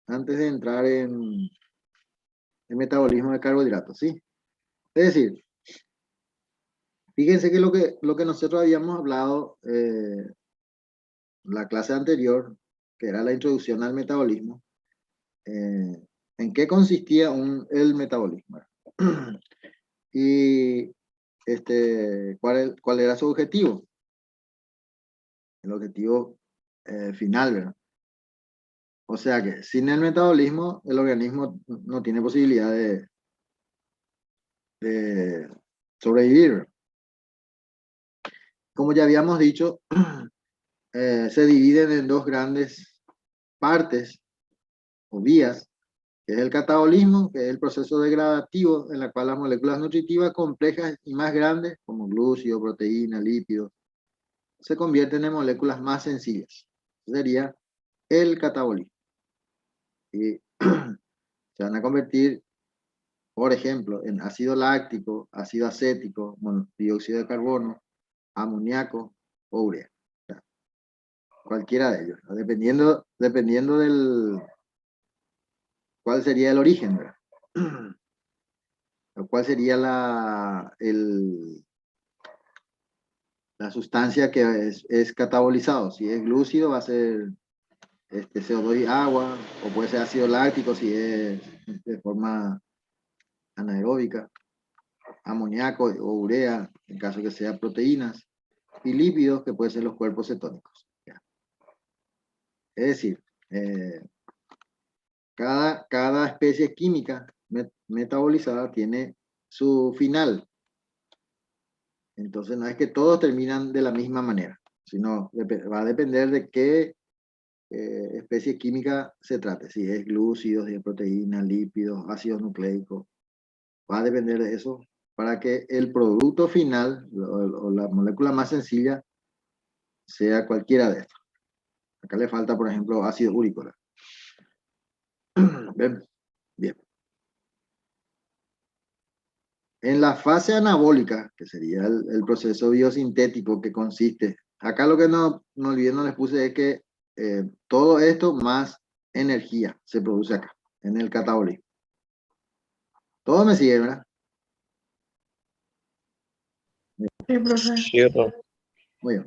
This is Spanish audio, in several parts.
antes de entrar en el metabolismo de carbohidratos, ¿sí? Es decir, fíjense que lo que nosotros habíamos hablado en la clase anterior, que era la introducción al metabolismo, ¿en qué consistía el metabolismo? Y ¿cuál era su objetivo? El objetivo final, ¿verdad? O sea que sin el metabolismo, el organismo no tiene posibilidad de sobrevivir. Como ya habíamos dicho, se dividen en dos grandes partes o vías, que es el catabolismo, que es el proceso degradativo en la cual las moléculas nutritivas complejas y más grandes, como glúcidos, proteínas, lípidos, se convierten en moléculas más sencillas. Sería el catabolismo. Y se van a convertir, por ejemplo, en ácido láctico, ácido acético, dióxido de carbono, amoníaco o urea. Cualquiera de ellos, dependiendo del cuál sería el origen, ¿verdad? O cuál sería la sustancia que es catabolizado. Si es glúcido, va a ser CO2 y agua, o puede ser ácido láctico si es de forma anaeróbica, amoníaco o urea, en caso que sea proteínas, y lípidos, que pueden ser los cuerpos cetónicos. ¿Ya? Es decir, cada especie química metabolizada tiene su final. Entonces no es que todos terminan de la misma manera, sino va a depender de qué especie química se trate. Si es glúcidos, si es proteínas, lípidos, ácidos nucleicos, va a depender de eso para que el producto final o la molécula más sencilla sea cualquiera de estos. Acá le falta, por ejemplo, ácido úrico. ¿Ven? Bien. En la fase anabólica, que sería el proceso biosintético que consiste, acá lo que no olvidé, no les puse es que todo esto más energía se produce acá, en el catabolismo. Todo me sigue, ¿verdad? Sí, profe. Cierto. Muy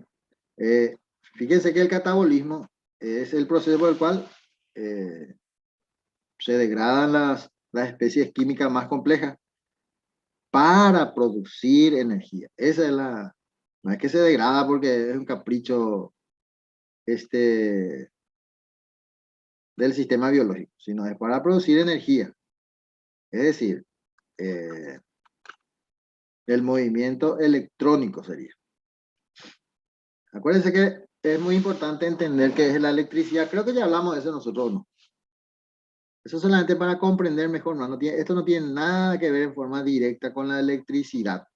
bien. Fíjense que el catabolismo es el proceso por el cual se degradan las especies químicas más complejas para producir energía. Esa es no es que se degrada porque es un capricho del sistema biológico, sino es para producir energía. Es decir, eh, el movimiento electrónico sería. Acuérdense que es muy importante entender qué es la electricidad. Creo que ya hablamos de eso nosotros, ¿no? Eso solamente para comprender mejor, ¿no? Esto no tiene nada que ver en forma directa con la electricidad.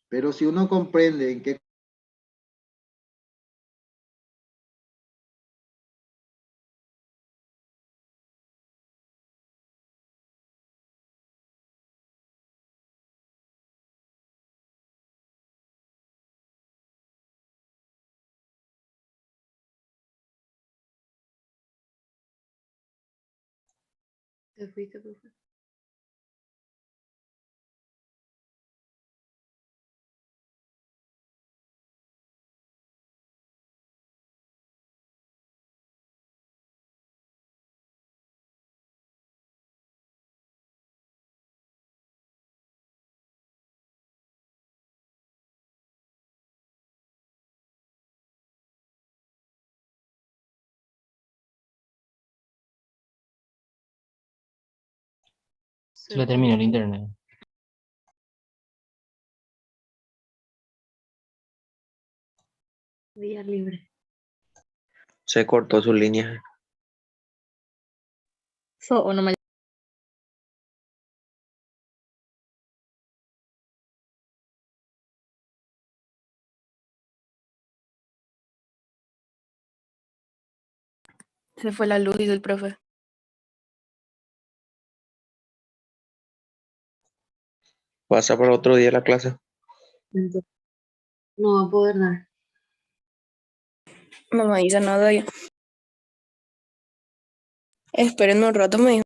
Pero si uno comprende en qué ¿Te fuiste, profe? Se le terminó el internet. Vía libre. Se cortó su línea. No me... Se fue la luz, dice el profe. Pasa para otro día la clase. No va a poder dar. No me dice nada ya. Esperen un rato, me dijo.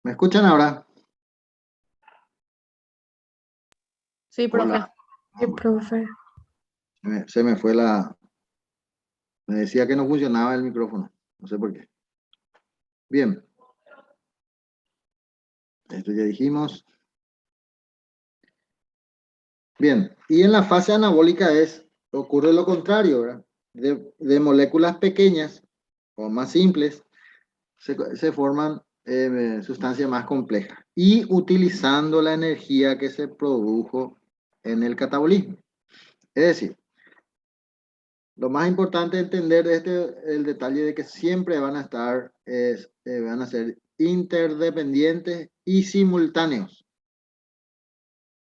¿Me escuchan ahora? Sí, profe. Hola. Sí, profe. Se me fue la... Me decía que no funcionaba el micrófono. No sé por qué. Bien. Esto ya dijimos. Bien. Y en la fase anabólica ocurre lo contrario, ¿verdad? De moléculas pequeñas o más simples se forman sustancias más complejas y utilizando la energía que se produjo en el catabolismo. Es decir, lo más importante entender de el detalle de que siempre van a estar, van a ser interdependientes y simultáneos.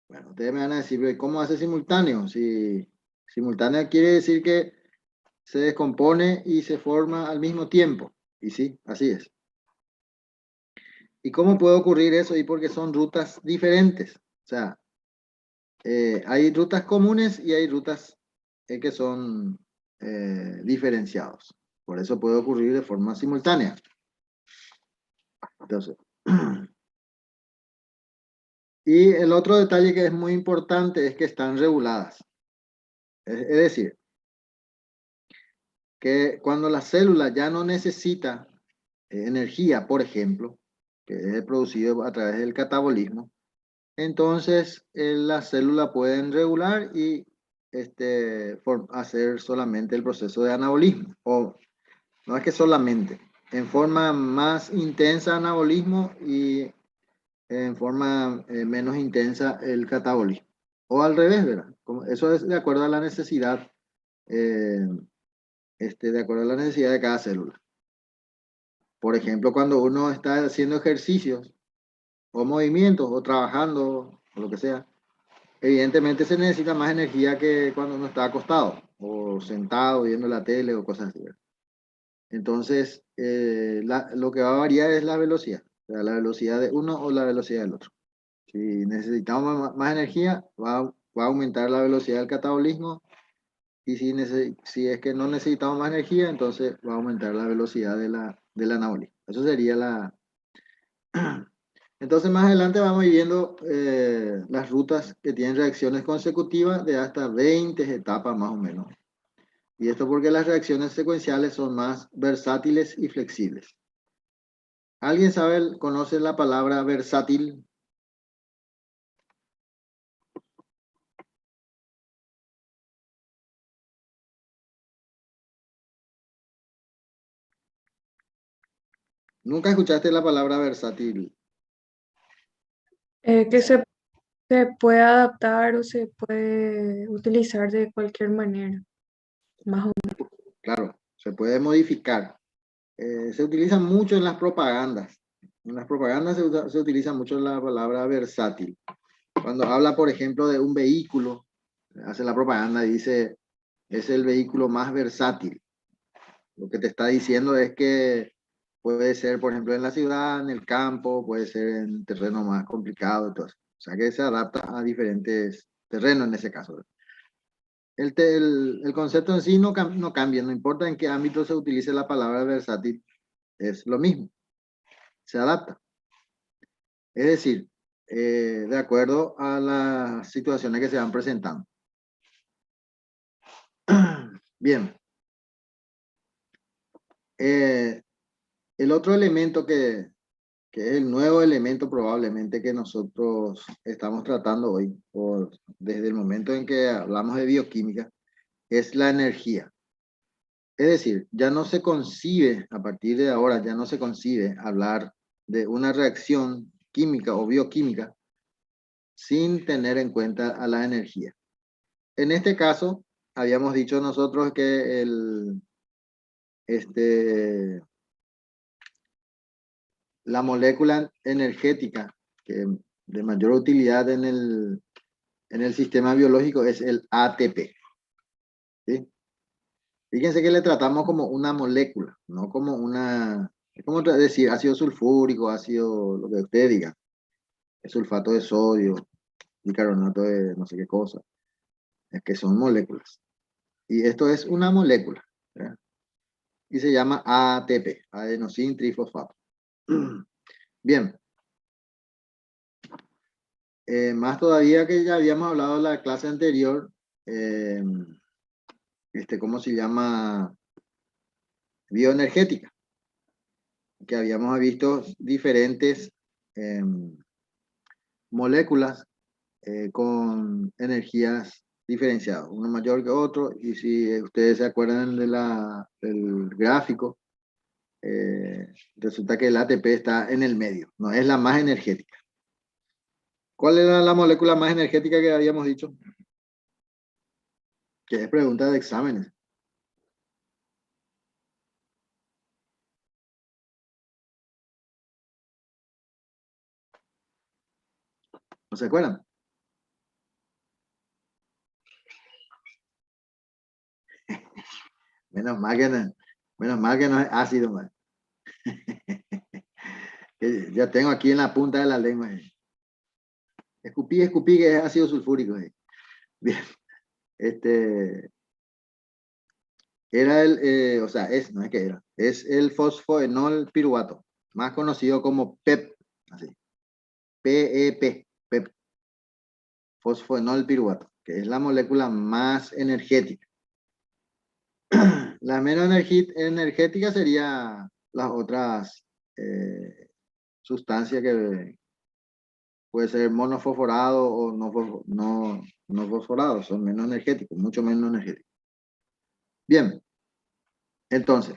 Bueno, ustedes me van a decir, "¿Pero cómo hace simultáneo? Si simultáneo quiere decir que se descompone y se forma al mismo tiempo. Y sí, así es. ¿Y cómo puede ocurrir eso? Y porque son rutas diferentes. O sea, hay rutas comunes y hay rutas que son diferenciados. Por eso puede ocurrir de forma simultánea. Entonces, y el otro detalle que es muy importante es que están reguladas. Es decir, que cuando la célula ya no necesita energía, por ejemplo, que es producido a través del catabolismo, entonces las células pueden regular y hacer solamente el proceso de anabolismo. O no es que solamente, en forma más intensa anabolismo y en forma menos intensa el catabolismo. O al revés, ¿verdad? Eso es de acuerdo a la necesidad, eh, de acuerdo a la necesidad de cada célula. Por ejemplo, cuando uno está haciendo ejercicios o movimientos o trabajando o lo que sea, evidentemente se necesita más energía que cuando uno está acostado o sentado viendo la tele o cosas así, ¿verdad? Entonces, lo que va a variar es la velocidad, o sea, la velocidad de uno o la velocidad del otro. Si necesitamos más energía, va a aumentar la velocidad del catabolismo y si es que no necesitamos más energía, entonces va a aumentar la velocidad del anabolismo. Eso sería la... Entonces más adelante vamos viendo las rutas que tienen reacciones consecutivas de hasta 20 etapas más o menos. Y esto porque las reacciones secuenciales son más versátiles y flexibles. ¿Alguien conoce la palabra versátil? ¿Nunca escuchaste la palabra versátil? Que se puede adaptar o se puede utilizar de cualquier manera. Más o Claro, se puede modificar. Se utiliza mucho en las propagandas. En las propagandas se utiliza mucho la palabra versátil. Cuando habla, por ejemplo, de un vehículo, hace la propaganda y dice, es el vehículo más versátil. Lo que te está diciendo es que puede ser, por ejemplo, en la ciudad, en el campo, puede ser en terreno más complicado, entonces. O sea que se adapta a diferentes terrenos en ese caso. El concepto en sí no cambia, no importa en qué ámbito se utilice la palabra versátil, es lo mismo, se adapta. Es decir, de acuerdo a las situaciones que se van presentando. Bien. El otro elemento que es el nuevo elemento probablemente que nosotros estamos tratando hoy, desde el momento en que hablamos de bioquímica, es la energía. Es decir, ya no se concibe, a partir de ahora, ya no se concibe hablar de una reacción química o bioquímica sin tener en cuenta a la energía. En este caso, habíamos dicho nosotros que la molécula energética que de mayor utilidad en el sistema biológico es el ATP. ¿Sí? Fíjense que le tratamos como una molécula, no como una, es como decir ácido sulfúrico, ácido, lo que usted diga, el sulfato de sodio, bicarbonato de no sé qué cosa, es que son moléculas. Y esto es una molécula, ¿verdad? Y se llama ATP, adenosín trifosfato. Bien, más todavía que ya habíamos hablado en la clase anterior, ¿cómo se llama? Bioenergética, que habíamos visto diferentes moléculas con energías diferenciadas, uno mayor que otro, y si ustedes se acuerdan del gráfico, resulta que el ATP está en el medio, no es la más energética. ¿Cuál era la molécula más energética que habíamos dicho? Que es pregunta de exámenes. ¿No se acuerdan? Menos mal que no es ácido, man. Ya tengo aquí en la punta de la lengua. Escupí que es ácido sulfúrico. Bien. Era no es que era, es el fosfoenol piruvato, más conocido como PEP, así, PEP, PEP, fosfoenol piruvato, que es la molécula más energética. La menos energética sería las otras sustancias que puede ser monofosforado o no fosforado, son menos energéticos, mucho menos energéticos. Bien, entonces,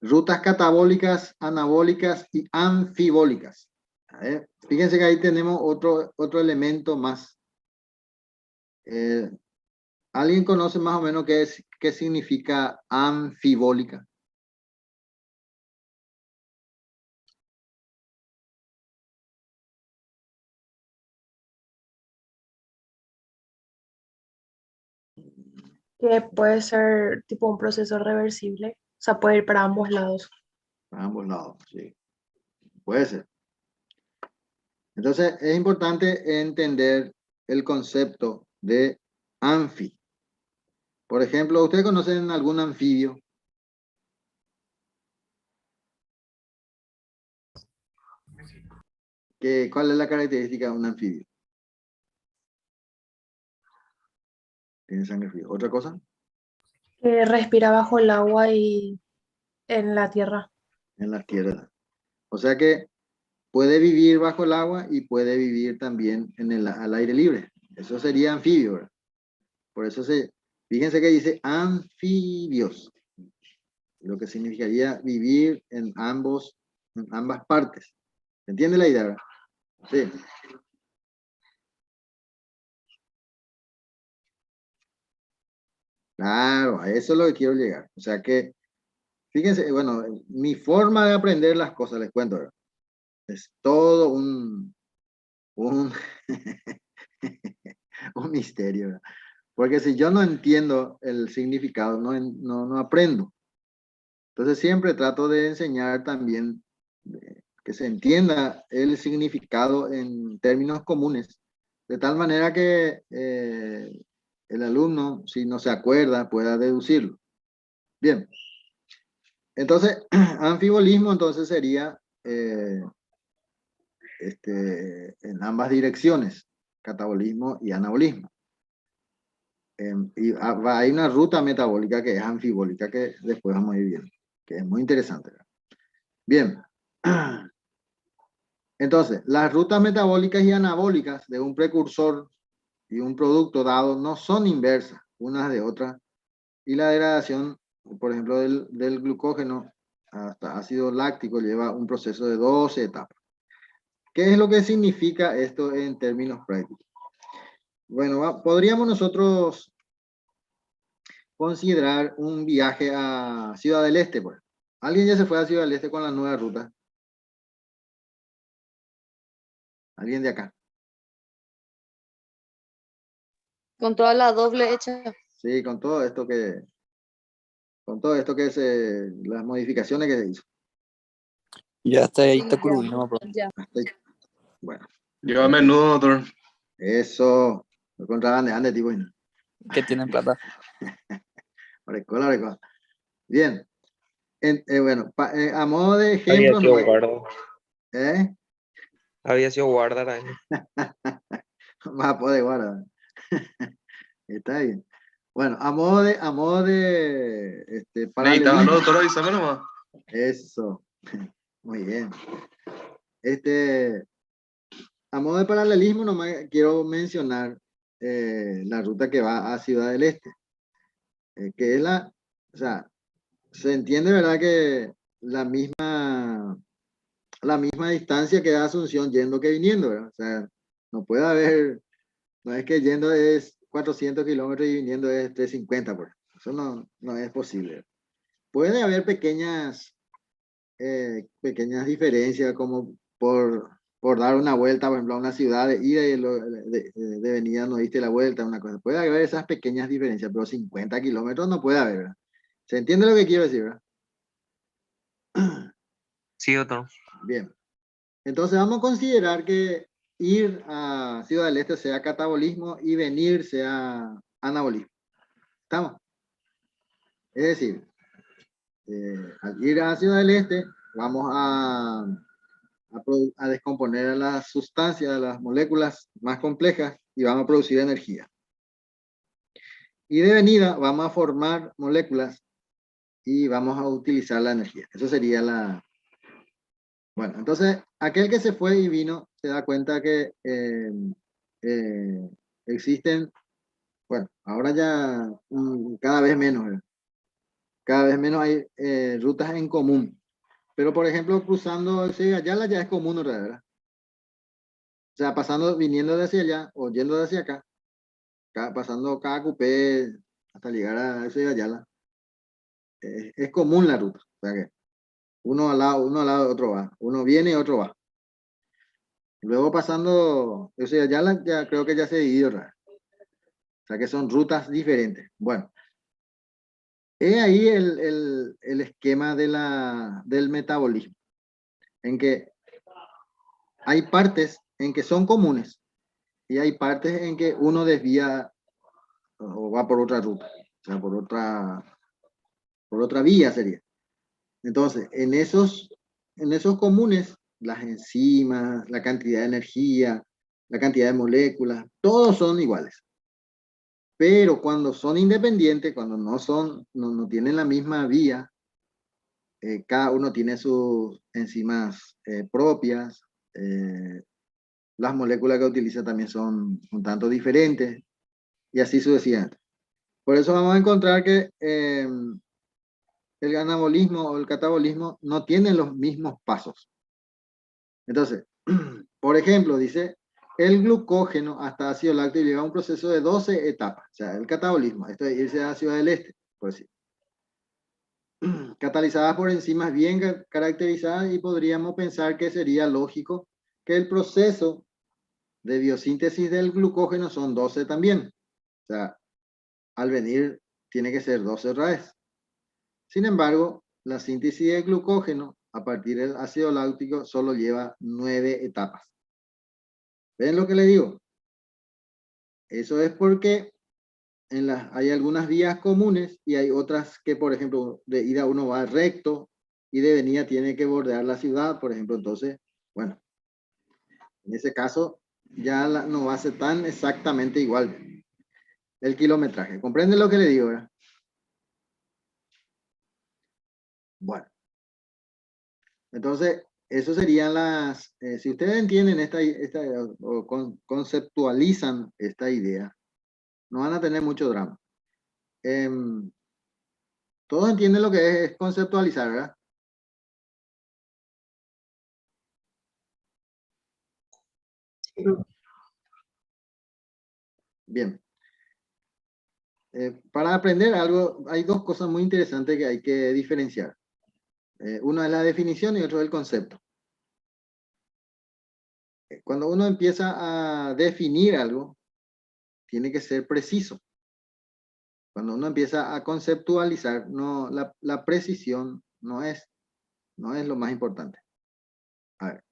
rutas catabólicas, anabólicas y anfibólicas. A ver, fíjense que ahí tenemos otro elemento más. ¿Alguien conoce más o menos qué significa anfibólica? Que puede ser tipo un proceso reversible, o sea, puede ir para ambos lados. Para ambos lados, sí. Puede ser. Entonces, es importante entender el concepto de anfi. Por ejemplo, ¿ustedes conocen algún anfibio? ¿Cuál es la característica de un anfibio? Tiene sangre fría. ¿Otra cosa? Que respira bajo el agua y en la tierra. En la tierra. O sea que puede vivir bajo el agua y puede vivir también al aire libre. Eso sería anfibio, ¿verdad? Por eso fíjense que dice anfibios, lo que significaría vivir en ambas partes. ¿Se entiende la idea, verdad? Sí. Claro, a eso es lo que quiero llegar. O sea que, fíjense, bueno, mi forma de aprender las cosas, les cuento, ¿verdad? Es todo un un misterio, ¿verdad? Porque si yo no entiendo el significado, no aprendo. Entonces siempre trato de enseñar también que se entienda el significado en términos comunes, de tal manera que el alumno, si no se acuerda, pueda deducirlo. Bien, entonces, anfibolismo entonces sería en ambas direcciones, catabolismo y anabolismo. Y hay una ruta metabólica que es anfibólica, que después vamos a ir viendo, que es muy interesante. Bien, entonces, las rutas metabólicas y anabólicas de un precursor y un producto dado no son inversas unas de otras, y la degradación, por ejemplo, del glucógeno hasta ácido láctico lleva un proceso de 12 etapas. ¿Qué es lo que significa esto en términos prácticos? Bueno, podríamos nosotros considerar un viaje a Ciudad del Este, pues. ¿Alguien ya se fue a Ciudad del Este con la nueva ruta? ¿Alguien de acá? Con toda la doble hecha. Sí, con todo esto las modificaciones que se hizo. Ya está ahí, Sí, está curvino, ya. Bueno, Yo a menudo, doctor. eso. Lo encontraban de antes, tipo. que tienen plata. Recuerda. Bien. Bueno, a modo de Había ejemplo, que no. guardo. ¿Eh? Había sido guardar. Vas a poder guardar. Está bien. Bueno, a modo de Necesitaba paralelismo. lo doctor, avísame nomás. Eso. Muy bien. A modo de paralelismo, nomás quiero mencionar la ruta que va a Ciudad del Este. Que es o sea, se entiende, ¿verdad? Que la misma distancia que da Asunción yendo que viniendo, ¿verdad? O sea, no puede haber, no es que yendo es 400 kilómetros y viniendo es 350, por ejemplo. Eso no es posible. Puede haber pequeñas diferencias, como por dar una vuelta, por ejemplo, a una ciudad de ida y de venida no diste la vuelta, una cosa. Puede haber esas pequeñas diferencias, pero 50 kilómetros no puede haber, ¿verdad? ¿Se entiende lo que quiero decir, verdad? Sí, doctor. Bien. Entonces vamos a considerar que ir a Ciudad del Este sea catabolismo y venir sea anabolismo. ¿Estamos? Es decir, al ir a Ciudad del Este, vamos a descomponer a las sustancias, a las moléculas más complejas y vamos a producir energía. Y de venida vamos a formar moléculas y vamos a utilizar la energía. Eso sería la... Bueno, entonces aquel que se fue y vino se da cuenta que existen, bueno, ahora ya cada vez menos, ¿verdad? Cada vez menos hay rutas en común. Pero, por ejemplo, cruzando hacia Ayala ya es común, ¿verdad? O sea, viniendo de hacia allá o yendo de hacia acá, pasando cada cupé hasta llegar a ese Ayala, es común la ruta. O sea que uno al lado de otro va. Uno viene y otro va. Luego pasando ese Ayala, ya creo que ya se dividió, ¿verdad? O sea que son rutas diferentes. Bueno, es ahí el esquema del metabolismo, en que hay partes en que son comunes y hay partes en que uno desvía o va por otra ruta, o sea, por otra vía sería. Entonces, en esos comunes, las enzimas, la cantidad de energía, la cantidad de moléculas, todos son iguales. Pero cuando son independientes, cuando no tienen la misma vía, cada uno tiene sus enzimas propias, las moléculas que utiliza también son un tanto diferentes, y así sucesivamente. Por eso vamos a encontrar que el anabolismo o el catabolismo no tienen los mismos pasos. Entonces, por ejemplo, dice, el glucógeno hasta ácido láctico lleva un proceso de 12 etapas. O sea, el catabolismo, esto de irse a Ciudad del Este, por decir. Catalizadas por enzimas bien caracterizadas, y podríamos pensar que sería lógico que el proceso de biosíntesis del glucógeno son 12 también. O sea, al venir tiene que ser 12 otra vez. Sin embargo, la síntesis de glucógeno a partir del ácido láctico solo lleva 9 etapas. ¿Ven lo que le digo? Eso es porque hay algunas vías comunes y hay otras que, por ejemplo, de ida uno va recto y de venida tiene que bordear la ciudad, por ejemplo. Entonces, bueno, en ese caso ya no va a ser tan exactamente igual el kilometraje. ¿Comprende lo que le digo, verdad? Bueno, entonces, eso serían si ustedes entienden o conceptualizan esta idea, no van a tener mucho drama. Todos entienden lo que es conceptualizar, ¿verdad? Bien. Para aprender algo, hay dos cosas muy interesantes que hay que diferenciar. Una es la definición y otro es el concepto. Cuando uno empieza a definir algo, tiene que ser preciso. Cuando uno empieza a conceptualizar, la precisión no es lo más importante. A ver,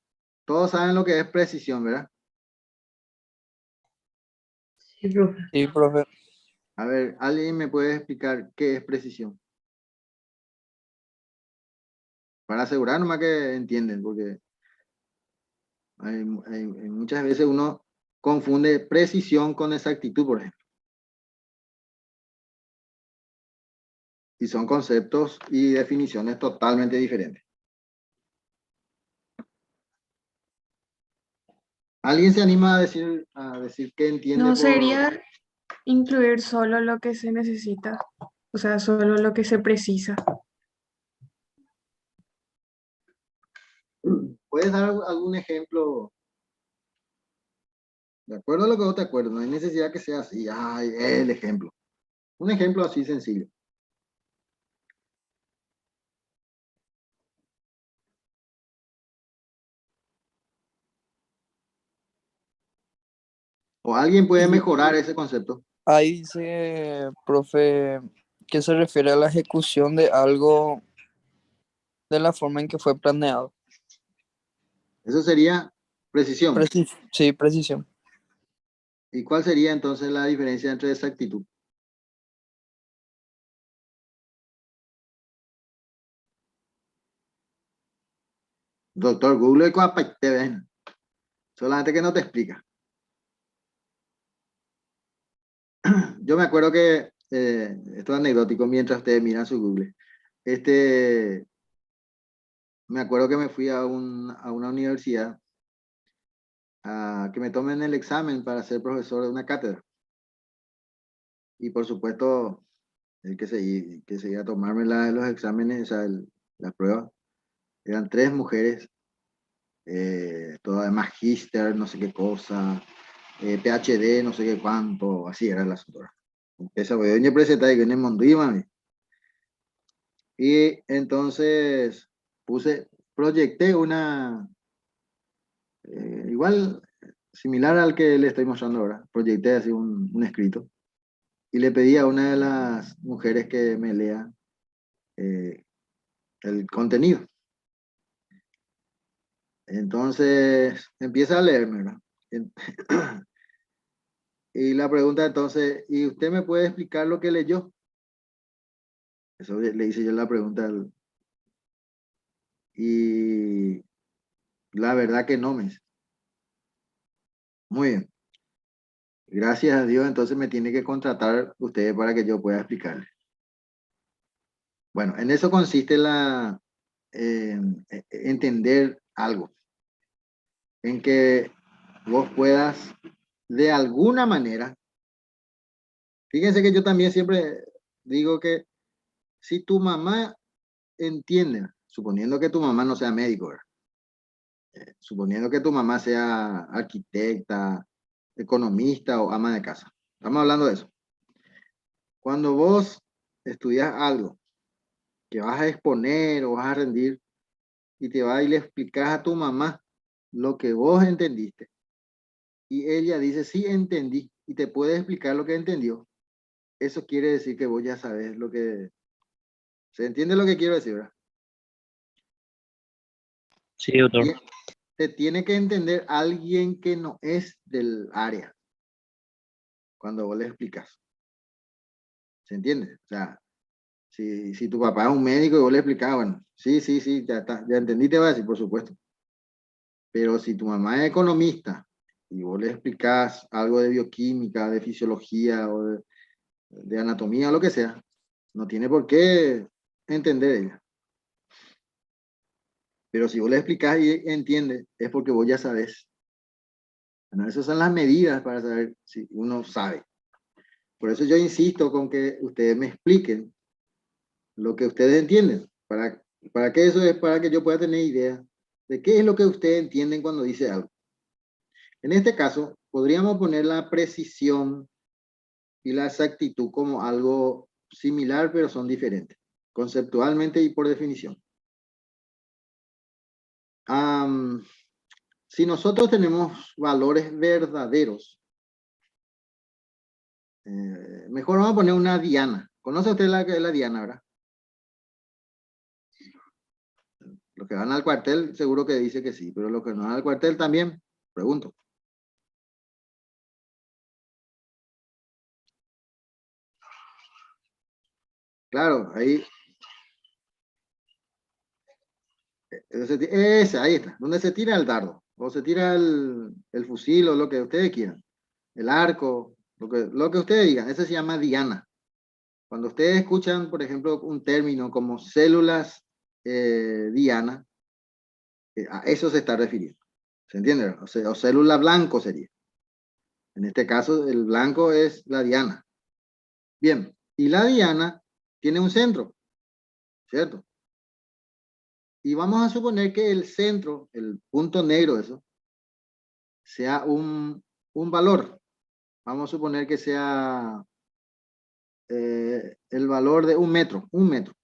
todos saben lo que es precisión, ¿verdad? Sí, profe. Sí, profe. A ver, ¿alguien me puede explicar qué es precisión? Para asegurar nomás que entienden, porque Muchas veces uno confunde precisión con exactitud, por ejemplo. Y son conceptos y definiciones totalmente diferentes. ¿Alguien se anima a decir qué entiende No por... sería incluir solo lo que se necesita, o sea, solo lo que se precisa. ¿Puedes dar algún ejemplo? De acuerdo a lo que vos te acuerdas, no hay necesidad que sea así. Ay, el ejemplo. Un ejemplo así sencillo. O alguien puede Y mejorar ese concepto. ahí dice, profe, que se refiere a la ejecución de algo de la forma en que fue planeado. Eso sería precisión. Sí, precisión. ¿Y cuál sería entonces la diferencia entre exactitud? Doctor Google, te ven. Solamente que no te explica. Yo me acuerdo que, esto es anecdótico mientras ustedes miran su Google. Me acuerdo que me fui a una universidad a que me tomen el examen para ser profesor de una cátedra. Y por supuesto, el que se iba a tomarme los exámenes, o sea, las pruebas, eran 3 mujeres, todas de magíster, no sé qué cosa, PhD, no sé qué cuánto, así era la asunto. Esa fue doña presentada y que en el mundo iba. Y entonces proyecté una, igual similar al que le estoy mostrando ahora, proyecté así un escrito y le pedí a una de las mujeres que me lea el contenido. Entonces empieza a leerme, ¿verdad? Y la pregunta entonces, ¿y usted me puede explicar lo que leyó? Eso le hice yo la pregunta. Y la verdad que no me dice. Muy bien. Gracias a Dios, entonces me tiene que contratar usted para que yo pueda explicarle. Bueno, en eso consiste entender algo. En que vos puedas, de alguna manera, fíjense que yo también siempre digo que si tu mamá entiende, suponiendo que tu mamá no sea médico, ¿verdad? Suponiendo que tu mamá sea arquitecta, economista o ama de casa. Estamos hablando de eso. Cuando vos estudias algo que vas a exponer o vas a rendir y te vas y le explicas a tu mamá lo que vos entendiste y ella dice, sí entendí y te puede explicar lo que entendió, eso quiere decir que vos ya sabes lo que... ¿Se entiende lo que quiero decir, verdad? Sí, doctor. Te tiene que entender alguien que no es del área cuando vos le explicas. ¿Se entiende? O sea, si tu papá es un médico y vos le explicas, bueno, sí, ya está, ya entendí, te va a decir, por supuesto. Pero si tu mamá es economista y vos le explicas algo de bioquímica, de fisiología o de anatomía o lo que sea, no tiene por qué entender ella. Pero si vos le explicas y entiende, es porque vos ya sabes. Bueno, esas son las medidas para saber si uno sabe. Por eso yo insisto con que ustedes me expliquen lo que ustedes entienden. ¿Para qué eso es? Para que yo pueda tener idea de qué es lo que ustedes entienden cuando dice algo. En este caso, podríamos poner la precisión y la exactitud como algo similar, pero son diferentes, conceptualmente y por definición. Si nosotros tenemos valores verdaderos, mejor vamos a poner una diana. ¿Conoce usted la diana, verdad? Los que van al cuartel seguro que dice que sí, pero los que no van al cuartel también, pregunto. Claro, ahí, ahí está, donde se tira el dardo. o se tira el fusil o lo que ustedes quieran, el arco, lo que ustedes digan, ese se llama diana. Cuando ustedes escuchan, por ejemplo, un término como células diana, a eso se está refiriendo. ¿Se entiende? O célula blanco sería. En este caso, el blanco es la diana. Bien, y la diana tiene un centro, ¿cierto? Y vamos a suponer que el centro, el punto negro, eso, sea un valor. Vamos a suponer que sea el valor de 1 metro, 1 metro.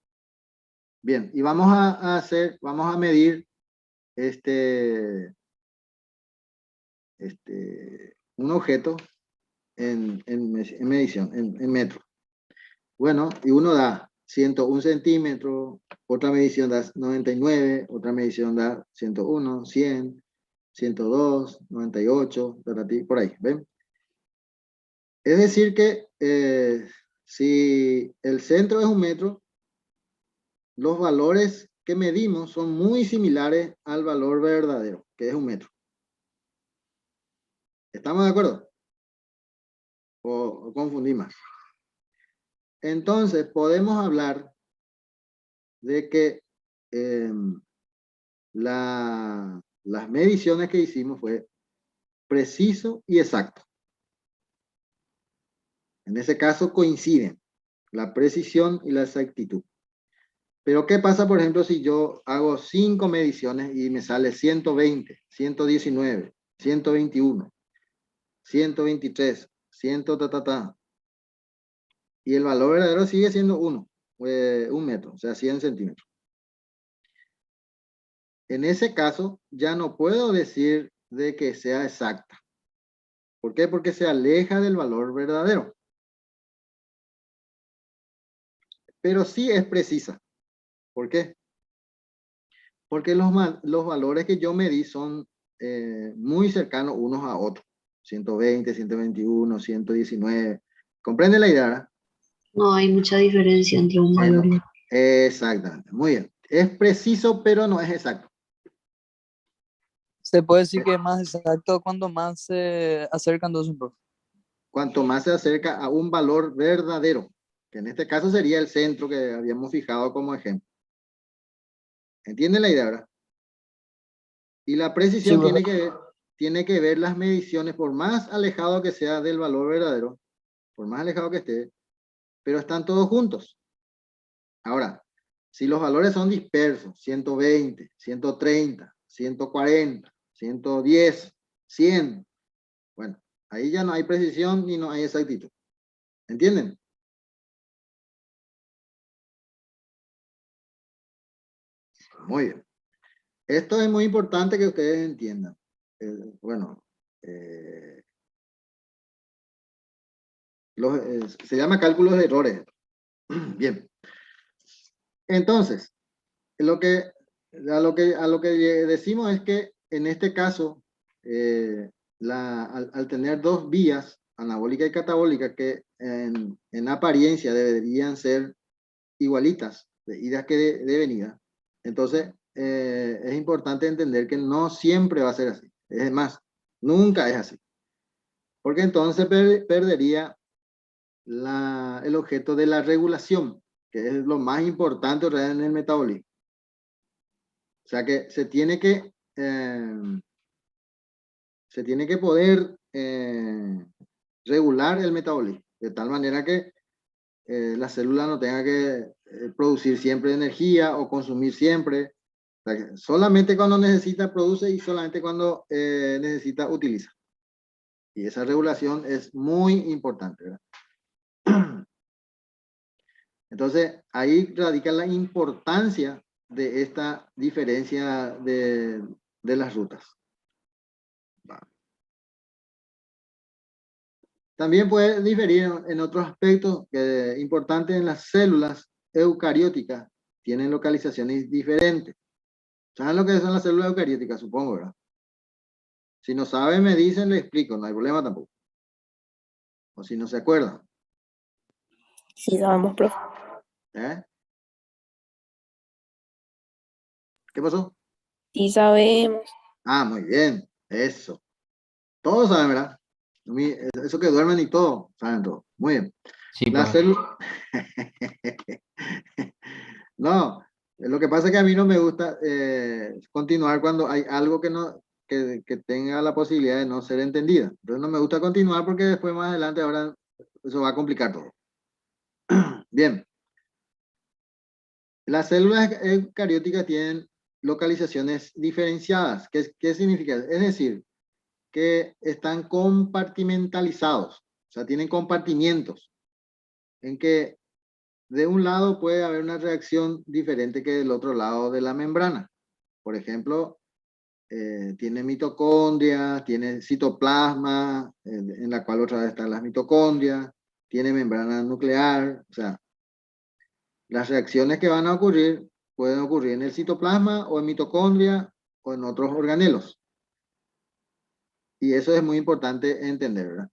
Bien, y vamos a medir un objeto en medición, en metro. Bueno, y uno da 101 centímetros, otra medición da 99, otra medición da 101, 100, 102, 98, por ahí, ¿ven? Es decir que si el centro es 1 metro, los valores que medimos son muy similares al valor verdadero, que es 1 metro. ¿Estamos de acuerdo? ¿O confundí más? Entonces, podemos hablar de que las mediciones que hicimos fue preciso y exacto. En ese caso coinciden la precisión y la exactitud. Pero ¿qué pasa, por ejemplo, si yo hago 5 mediciones y me sale 120, 119, 121, 123, 100, y el valor verdadero sigue siendo 1 metro, o sea, 100 centímetros? En ese caso, ya no puedo decir de que sea exacta. ¿Por qué? Porque se aleja del valor verdadero. Pero sí es precisa. ¿Por qué? Porque los valores que yo medí son muy cercanos unos a otros. 120, 121, 119. ¿Comprende la idea, verdad? No hay mucha diferencia entre un valor y No. otro. Exactamente. Muy bien. Es preciso, pero no es exacto. Se puede decir que es más exacto cuando más se acercan dos, profe. Cuanto más se acerca a un valor verdadero, que en este caso sería el centro que habíamos fijado como ejemplo. ¿Entienden la idea, verdad? Y la precisión Sí, profe. tiene que ver las mediciones, por más alejado que sea del valor verdadero, por más alejado que esté, pero están todos juntos. Ahora, si los valores son dispersos, 120, 130, 140, 110, 100, bueno, ahí ya no hay precisión ni no hay exactitud. ¿Entienden? Muy bien. Esto es muy importante que ustedes entiendan. Bueno, se llama cálculos de errores. Bien. Entonces, a lo que decimos es que en este caso, al tener dos vías, anabólica y catabólica, que en apariencia deberían ser igualitas, de ida que de venida, entonces es importante entender que no siempre va a ser así. Es más, nunca es así. Porque entonces perdería el objeto de la regulación, que es lo más importante en el metabolismo. O sea que se tiene que poder regular el metabolismo, de tal manera que la célula no tenga que producir siempre energía o consumir siempre. O sea, que solamente cuando necesita produce y solamente cuando necesita utiliza. Y esa regulación es muy importante, ¿verdad? Entonces, ahí radica la importancia de esta diferencia de las rutas. También puede diferir en otros aspectos importantes. En las células eucarióticas tienen localizaciones diferentes. ¿Saben lo que son las células eucarióticas? Supongo, ¿verdad? Si no saben, me dicen, le explico, no hay problema tampoco. O si no se acuerdan. Sí, sabemos, profe. ¿Eh? ¿Qué pasó? Sí, sabemos. Ah, muy bien, eso. Todos saben, ¿verdad? Eso que duermen y todo, saben todo. Muy bien. Sí, La profe. célula... No, lo que pasa es que a mí no me gusta continuar cuando hay algo que no que tenga la posibilidad de no ser entendida. Entonces no me gusta continuar porque después más adelante ahora eso va a complicar todo. Bien, las células eucarióticas tienen localizaciones diferenciadas. ¿Qué significa? Es decir, que están compartimentalizados, o sea, tienen compartimientos en que de un lado puede haber una reacción diferente que del otro lado de la membrana. Por ejemplo, tiene mitocondria, tiene citoplasma, en la cual otra vez están las mitocondrias, tiene membrana nuclear, o sea, las reacciones que van a ocurrir pueden ocurrir en el citoplasma o en mitocondria o en otros organelos. Y eso es muy importante entender, ¿verdad?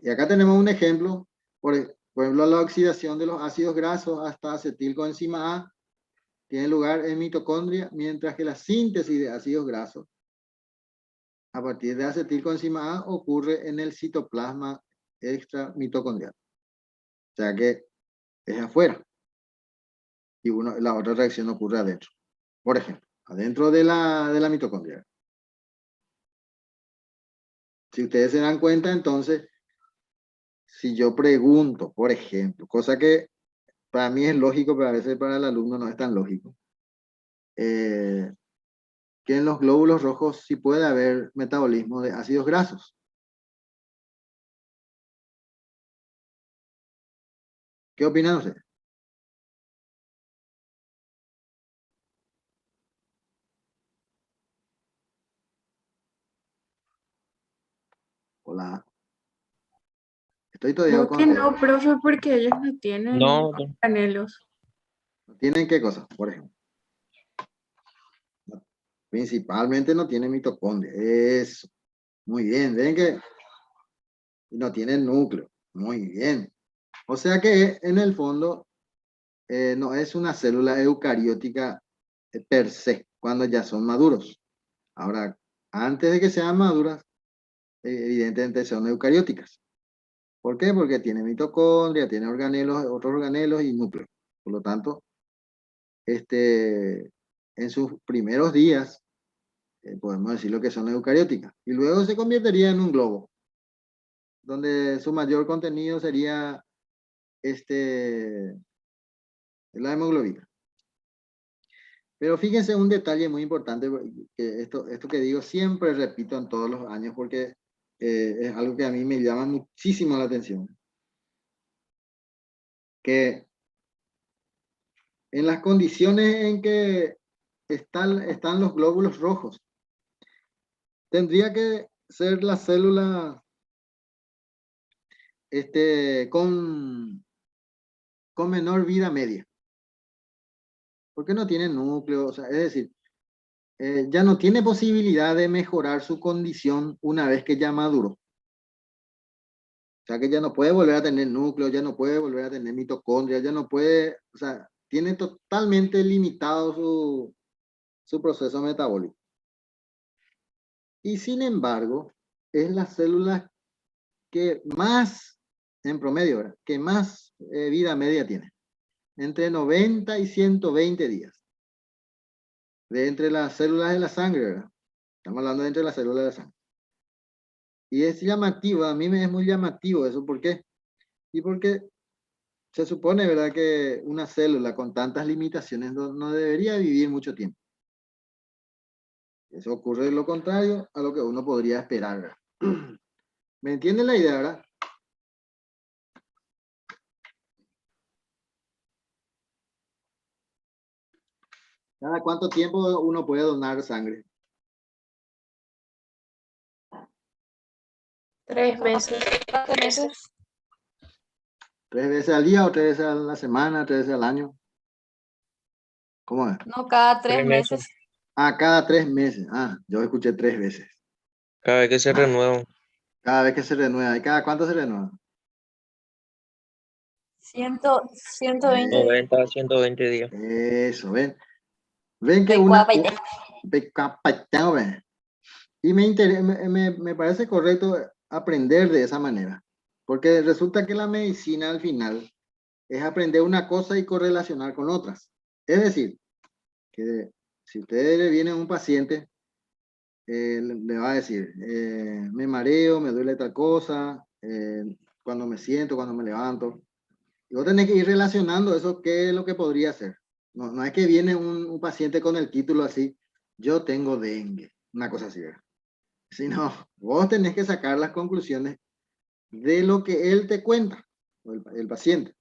Y acá tenemos un ejemplo, por ejemplo, la oxidación de los ácidos grasos hasta acetilcoenzima A tiene lugar en mitocondria, mientras que la síntesis de ácidos grasos a partir de acetilcoenzima A ocurre en el citoplasma extramitocondrial. O sea que es afuera. Y la otra reacción ocurre adentro. Por ejemplo, adentro de la mitocondria. Si ustedes se dan cuenta, entonces, si yo pregunto, por ejemplo, cosa que para mí es lógico, pero a veces para el alumno no es tan lógico, que en los glóbulos rojos sí puede haber metabolismo de ácidos grasos. ¿Qué opinan ustedes? Hola. Estoy todavía Creo con que ustedes. no, profe, porque ellos no tienen No, organelos. ¿Tienen qué cosa? Por ejemplo. Principalmente no tiene mitocondria. Eso. Muy bien. Ven que no tiene núcleo. Muy bien. O sea que en el fondo no es una célula eucariótica per se, cuando ya son maduros. Ahora, antes de que sean maduras, evidentemente son eucarióticas. ¿Por qué? Porque tiene mitocondria, tiene organelos, otros organelos y núcleo. Por lo tanto, en sus primeros días, podemos decir lo que son eucarióticas. Y luego se convertiría en un globo, donde su mayor contenido sería la hemoglobina. Pero fíjense un detalle muy importante, que esto que digo siempre repito en todos los años, porque es algo que a mí me llama muchísimo la atención. Que en las condiciones en que están los glóbulos rojos, tendría que ser la célula con menor vida media. Porque no tiene núcleo, o sea, es decir, ya no tiene posibilidad de mejorar su condición una vez que ya maduró. O sea, que ya no puede volver a tener núcleo, ya no puede volver a tener mitocondria, ya no puede, o sea, tiene totalmente limitado su proceso metabólico. Y sin embargo, es la célula que más, en promedio, ¿verdad?, que más vida media tiene. Entre 90 y 120 días. De entre las células de la sangre, ¿verdad? Estamos hablando de entre las células de la sangre. Y es llamativo, a mí me es muy llamativo eso. ¿Por qué? Y porque se supone, ¿verdad?, que una célula con tantas limitaciones no debería vivir mucho tiempo. Eso ocurre lo contrario a lo que uno podría esperar, ¿verdad? ¿Me entienden la idea, verdad? ¿Cada cuánto tiempo uno puede donar sangre? 3 meses. 4 meses. 3 veces al día o 3 veces a la semana, 3 veces al año. ¿Cómo es? No, cada 3 3 meses. meses. Ah, cada 3 meses. Ah, yo escuché 3 veces. Cada vez que se renueva. Cada vez que se renueva. ¿Y cada cuánto se renueva? 120 días. 90 a 120 días. Eso, ven. Ven que De una, cuapa y te- Y me parece correcto aprender de esa manera, porque resulta que la medicina al final es aprender una cosa y correlacionar con otras. Es decir, que si usted le viene a un paciente, le va a decir, me mareo, me duele tal cosa, cuando me siento, cuando me levanto. Y vos tenés que ir relacionando eso, qué es lo que podría ser. No, no es que viene un paciente con el título así, yo tengo dengue, una cosa así, ¿verdad? Sino, vos tenés que sacar las conclusiones de lo que él te cuenta, o el paciente.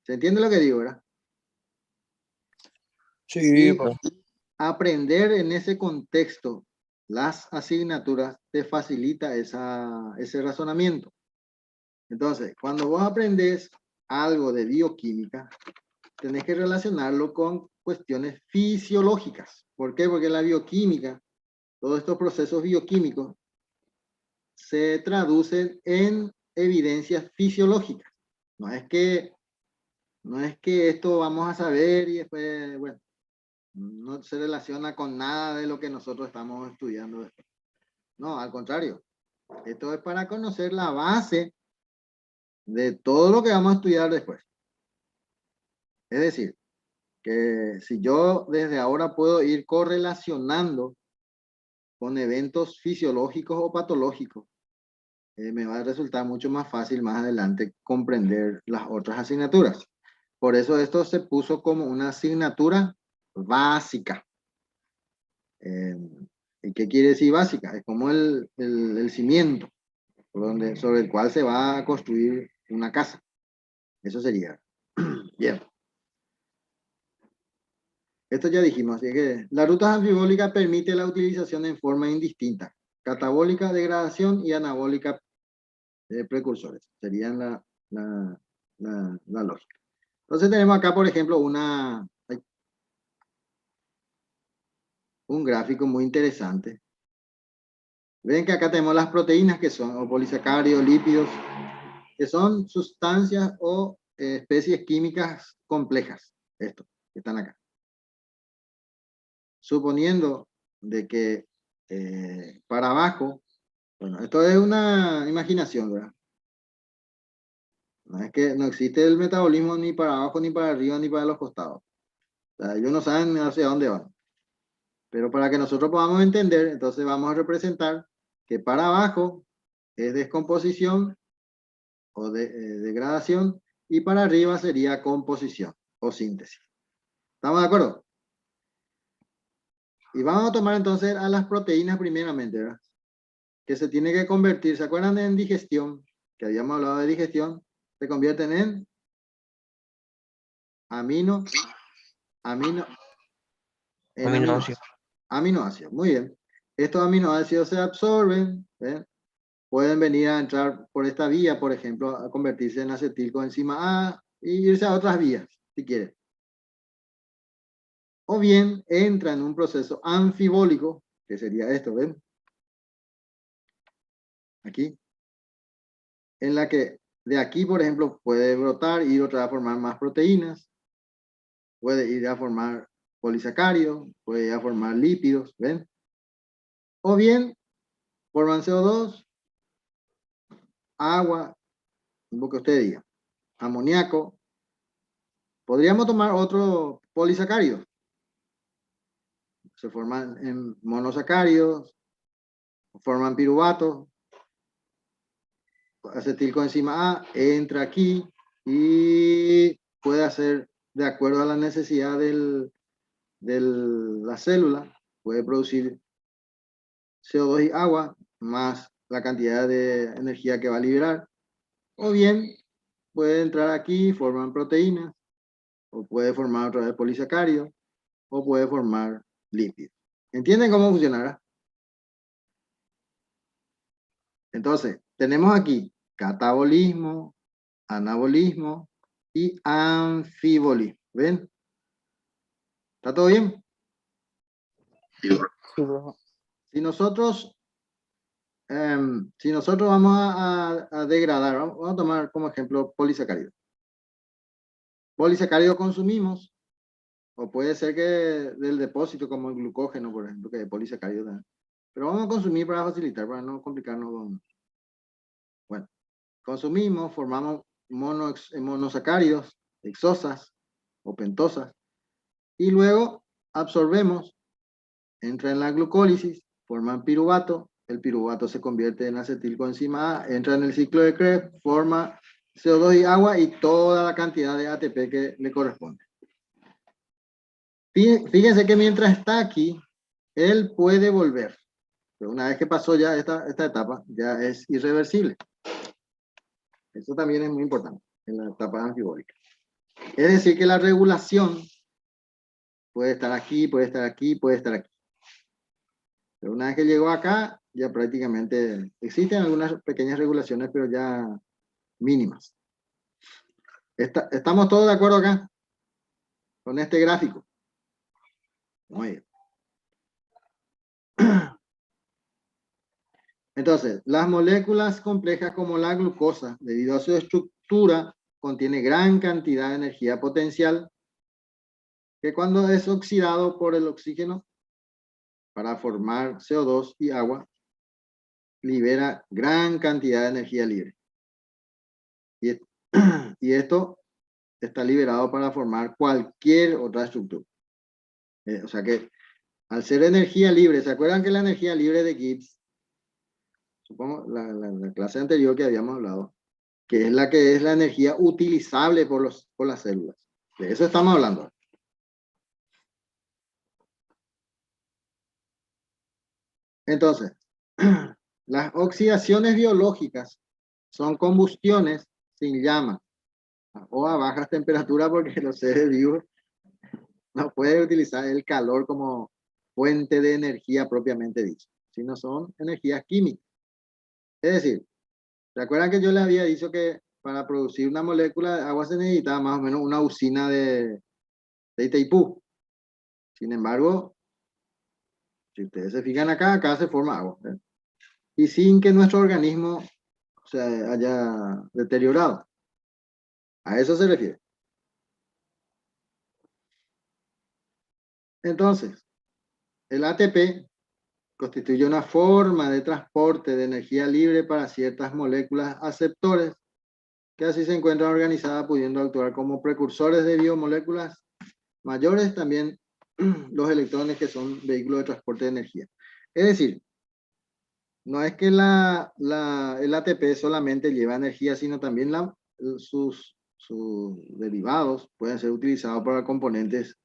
¿Se entiende lo que digo, verdad? Sí, Y profe. aprender en ese contexto las asignaturas te facilita ese razonamiento. Entonces, cuando vos aprendés algo de bioquímica, tenés que relacionarlo con cuestiones fisiológicas. ¿Por qué? Porque la bioquímica, todos estos procesos bioquímicos, se traducen en evidencias fisiológicas. No es que esto vamos a saber y después, bueno, no se relaciona con nada de lo que nosotros estamos estudiando después. No, al contrario. Esto es para conocer la base de todo lo que vamos a estudiar después. Es decir, que si yo desde ahora puedo ir correlacionando con eventos fisiológicos o patológicos, me va a resultar mucho más fácil más adelante comprender las otras asignaturas. Por eso esto se puso como una asignatura básica. ¿Y qué quiere decir básica? Es como el cimiento sobre el cual se va a construir una casa. Eso sería. Bien. Esto ya dijimos, así que la ruta anfibólica permite la utilización en forma indistinta. Catabólica, degradación y anabólica, precursores. Serían la lógica. Entonces tenemos acá, por ejemplo, un gráfico muy interesante. Ven que acá tenemos las proteínas que son, o polisacáridos, lípidos, que son sustancias o especies químicas complejas. Estos que están acá. Suponiendo de que para abajo, bueno, esto es una imaginación, ¿verdad? No es que no existe el metabolismo ni para abajo, ni para arriba, ni para los costados. O sea, ellos no saben hacia dónde van. Pero para que nosotros podamos entender, entonces vamos a representar que para abajo es descomposición o degradación y para arriba sería composición o síntesis. ¿Estamos de acuerdo? Y vamos a tomar entonces a las proteínas primeramente, ¿verdad? Que se tiene que convertir, ¿se acuerdan en digestión? Que habíamos hablado de digestión, se convierten en Aminoácidos. aminoácidos. Muy bien. Estos aminoácidos se absorben, ¿ven? Pueden venir a entrar por esta vía, por ejemplo, a convertirse en acetilcoenzima A y irse a otras vías, si quieren. O bien entra en un proceso anfibólico, que sería esto, ¿ven? Aquí. En la que de aquí, por ejemplo, puede brotar y ir otra vez a formar más proteínas, puede ir a formar polisacáridos, puede ir a formar lípidos, ¿ven? O bien forman CO2, agua, lo que usted diga, amoníaco. Podríamos tomar otro polisacárido. Se forman en monosacáridos, forman piruvatos, acetilcoenzima A entra aquí y puede hacer, de acuerdo a la necesidad de la célula, puede producir CO2 y agua, más la cantidad de energía que va a liberar. O bien, puede entrar aquí, forman proteínas, o puede formar otra vez polisacáridos, o puede formar lípidos. ¿Entienden cómo funcionará? Entonces, tenemos aquí catabolismo, anabolismo y anfibolismo. ¿Ven? ¿Está todo bien? Sí, profe. Si nosotros vamos a degradar, vamos a tomar como ejemplo polisacárido. Polisacárido consumimos O puede ser que del depósito, como el glucógeno, por ejemplo, que es polisacárido también. Pero vamos a consumir para facilitar, para no complicarnos con... Bueno, consumimos, formamos monosacáridos, hexosas o pentosas, y luego absorbemos, entra en la glucólisis, forman piruvato, el piruvato se convierte en acetilcoenzima A, entra en el ciclo de Krebs, forma CO2 y agua y toda la cantidad de ATP que le corresponde. Fíjense que mientras está aquí, él puede volver. Pero una vez que pasó ya esta etapa, ya es irreversible. Eso también es muy importante en la etapa anfibólica. Es decir, que la regulación puede estar aquí, puede estar aquí, puede estar aquí. Pero una vez que llegó acá, ya prácticamente existen algunas pequeñas regulaciones, pero ya mínimas. ¿Estamos todos de acuerdo acá? Con este gráfico. Muy bien. Entonces, las moléculas complejas como la glucosa, debido a su estructura, contiene gran cantidad de energía potencial que cuando es oxidado por el oxígeno para formar CO2 y agua, libera gran cantidad de energía libre. Y esto está liberado para formar cualquier otra estructura. O sea que al ser energía libre, ¿se acuerdan que la energía libre de Gibbs, supongo la clase anterior que habíamos hablado, que es la energía utilizable por las células? De eso estamos hablando. Entonces, las oxidaciones biológicas son combustiones sin llama o a bajas temperaturas, porque los seres vivos no pueden utilizar el calor como fuente de energía propiamente dicho, sino son energías químicas. Es decir, ¿se acuerdan que yo les había dicho que para producir una molécula de agua se necesitaba más o menos una usina de Itaipú? Sin embargo, si ustedes se fijan acá se forma agua, ¿eh? Y sin que nuestro organismo se haya deteriorado. A eso se refiere. Entonces, el ATP constituye una forma de transporte de energía libre para ciertas moléculas aceptores que así se encuentran organizadas pudiendo actuar como precursores de biomoléculas mayores, también los electrones que son vehículos de transporte de energía. Es decir, no es que el ATP solamente lleva energía, sino también sus derivados pueden ser utilizados para componentes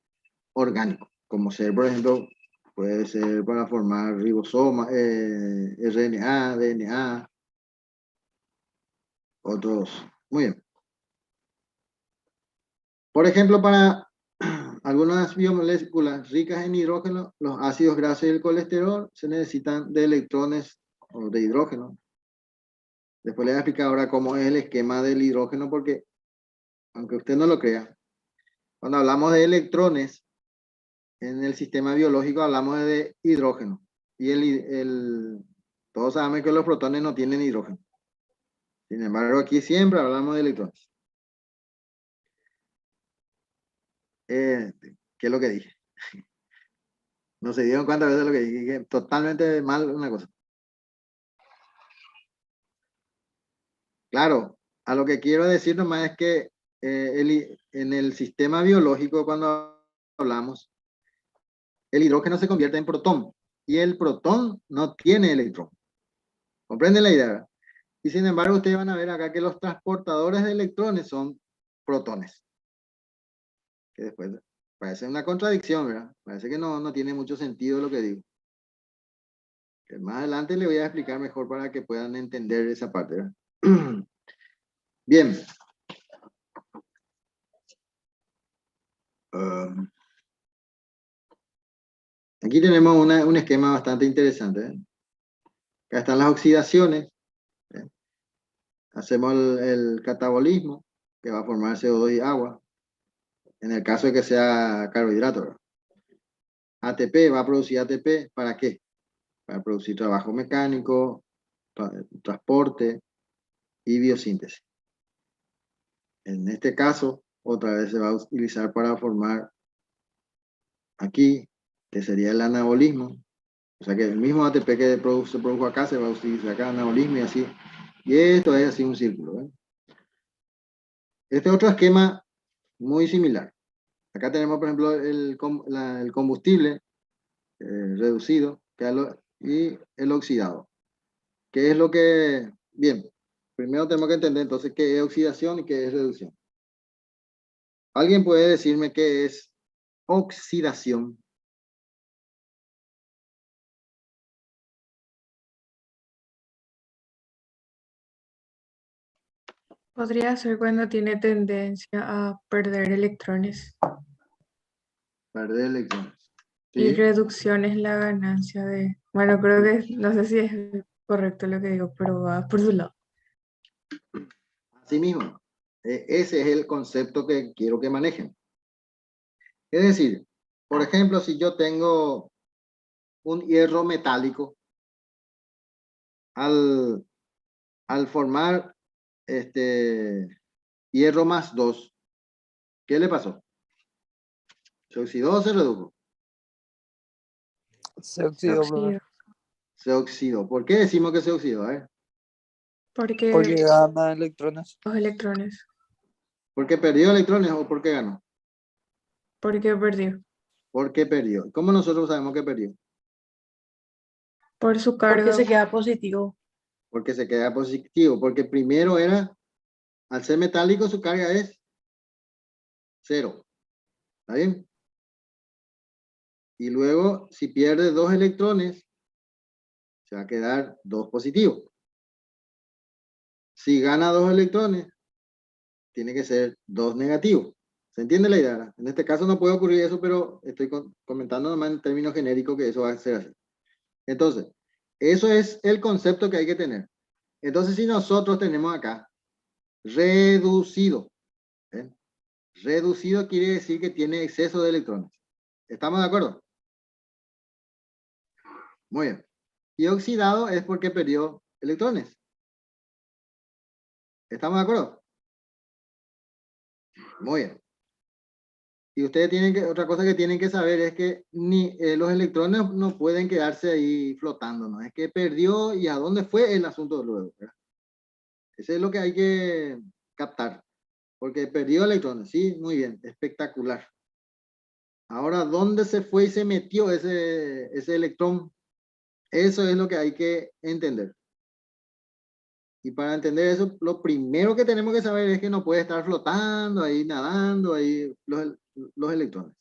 orgánicos, como ser, por ejemplo, puede ser para formar ribosomas, RNA, DNA, otros. Muy bien. Por ejemplo, para algunas biomoléculas ricas en hidrógeno, los ácidos grasos y el colesterol se necesitan de electrones o de hidrógeno. Después les voy a explicar ahora cómo es el esquema del hidrógeno, porque aunque usted no lo crea, cuando hablamos de electrones en el sistema biológico hablamos de hidrógeno. Y todos sabemos que los protones no tienen hidrógeno. Sin embargo, aquí siempre hablamos de electrones. ¿Qué es lo que dije? No se dieron cuenta de lo que dije. Totalmente mal una cosa. Claro, a lo que quiero decir nomás es que en el sistema biológico, cuando hablamos, el hidrógeno se convierte en protón. Y el protón no tiene electrón. ¿Comprenden la idea? Y sin embargo, ustedes van a ver acá que los transportadores de electrones son protones. Que después parece una contradicción, ¿verdad? Parece que no tiene mucho sentido lo que digo. Que más adelante les voy a explicar mejor para que puedan entender esa parte, ¿verdad? Bien. Aquí tenemos un esquema bastante interesante, ¿eh? Acá están las oxidaciones. ¿Eh? Hacemos el catabolismo, que va a formar CO2 y agua. En el caso de que sea carbohidrato, ¿verdad? ATP, va a producir ATP, ¿para qué? Para producir trabajo mecánico, transporte y biosíntesis. En este caso, otra vez se va a utilizar para formar aquí, que sería el anabolismo. O sea que el mismo ATP que se produjo acá se va a utilizar acá, anabolismo y así. Y esto es así un círculo. ¿Ven? Este otro esquema muy similar. Acá tenemos, por ejemplo, el combustible reducido y el oxidado. ¿Qué es lo que...? Bien, primero tenemos que entender entonces qué es oxidación y qué es reducción. ¿Alguien puede decirme qué es oxidación? Podría ser cuando tiene tendencia a perder electrones. Perder electrones. Y ¿Sí? reducción es la ganancia de... Bueno, creo que no sé si es correcto lo que digo, pero va por su lado. Así mismo. Ese es el concepto que quiero que manejen. Es decir, por ejemplo, si yo tengo un hierro metálico, al formar hierro más 2, ¿qué le pasó? ¿Se oxidó o se redujo? Se oxidó, profe. Oxido. Se oxidó. ¿Por qué decimos que se oxidó? Porque Porque gana electrones. los electrones. ¿Porque perdió electrones o porque ganó? Porque perdió. Porque perdió. ¿Cómo nosotros sabemos que perdió? Por su Porque carga. se queda positivo. Porque se queda positivo. Porque primero era, al ser metálico, su carga es 0. ¿Está bien? Y luego, si pierde 2 electrones, se va a quedar 2 positivos. Si gana 2 electrones, tiene que ser 2 negativos. ¿Se entiende la idea? En este caso no puede ocurrir eso, pero estoy comentando nomás en términos genéricos que eso va a ser así. Entonces, eso es el concepto que hay que tener. Entonces, si nosotros tenemos acá reducido, ¿eh? Reducido quiere decir que tiene exceso de electrones. ¿Estamos de acuerdo? Muy bien. Y oxidado es porque perdió electrones. ¿Estamos de acuerdo? Muy bien. Y ustedes tienen que, otra cosa que tienen que saber es que los electrones no pueden quedarse ahí flotando, ¿no? Es que perdió y a dónde fue el asunto luego, ¿verdad? Eso es lo que hay que captar. Porque perdió electrones, sí, muy bien, espectacular. Ahora, ¿dónde se fue y se metió ese electrón? Eso es lo que hay que entender. Y para entender eso, lo primero que tenemos que saber es que no puede estar flotando ahí, nadando ahí los electrones.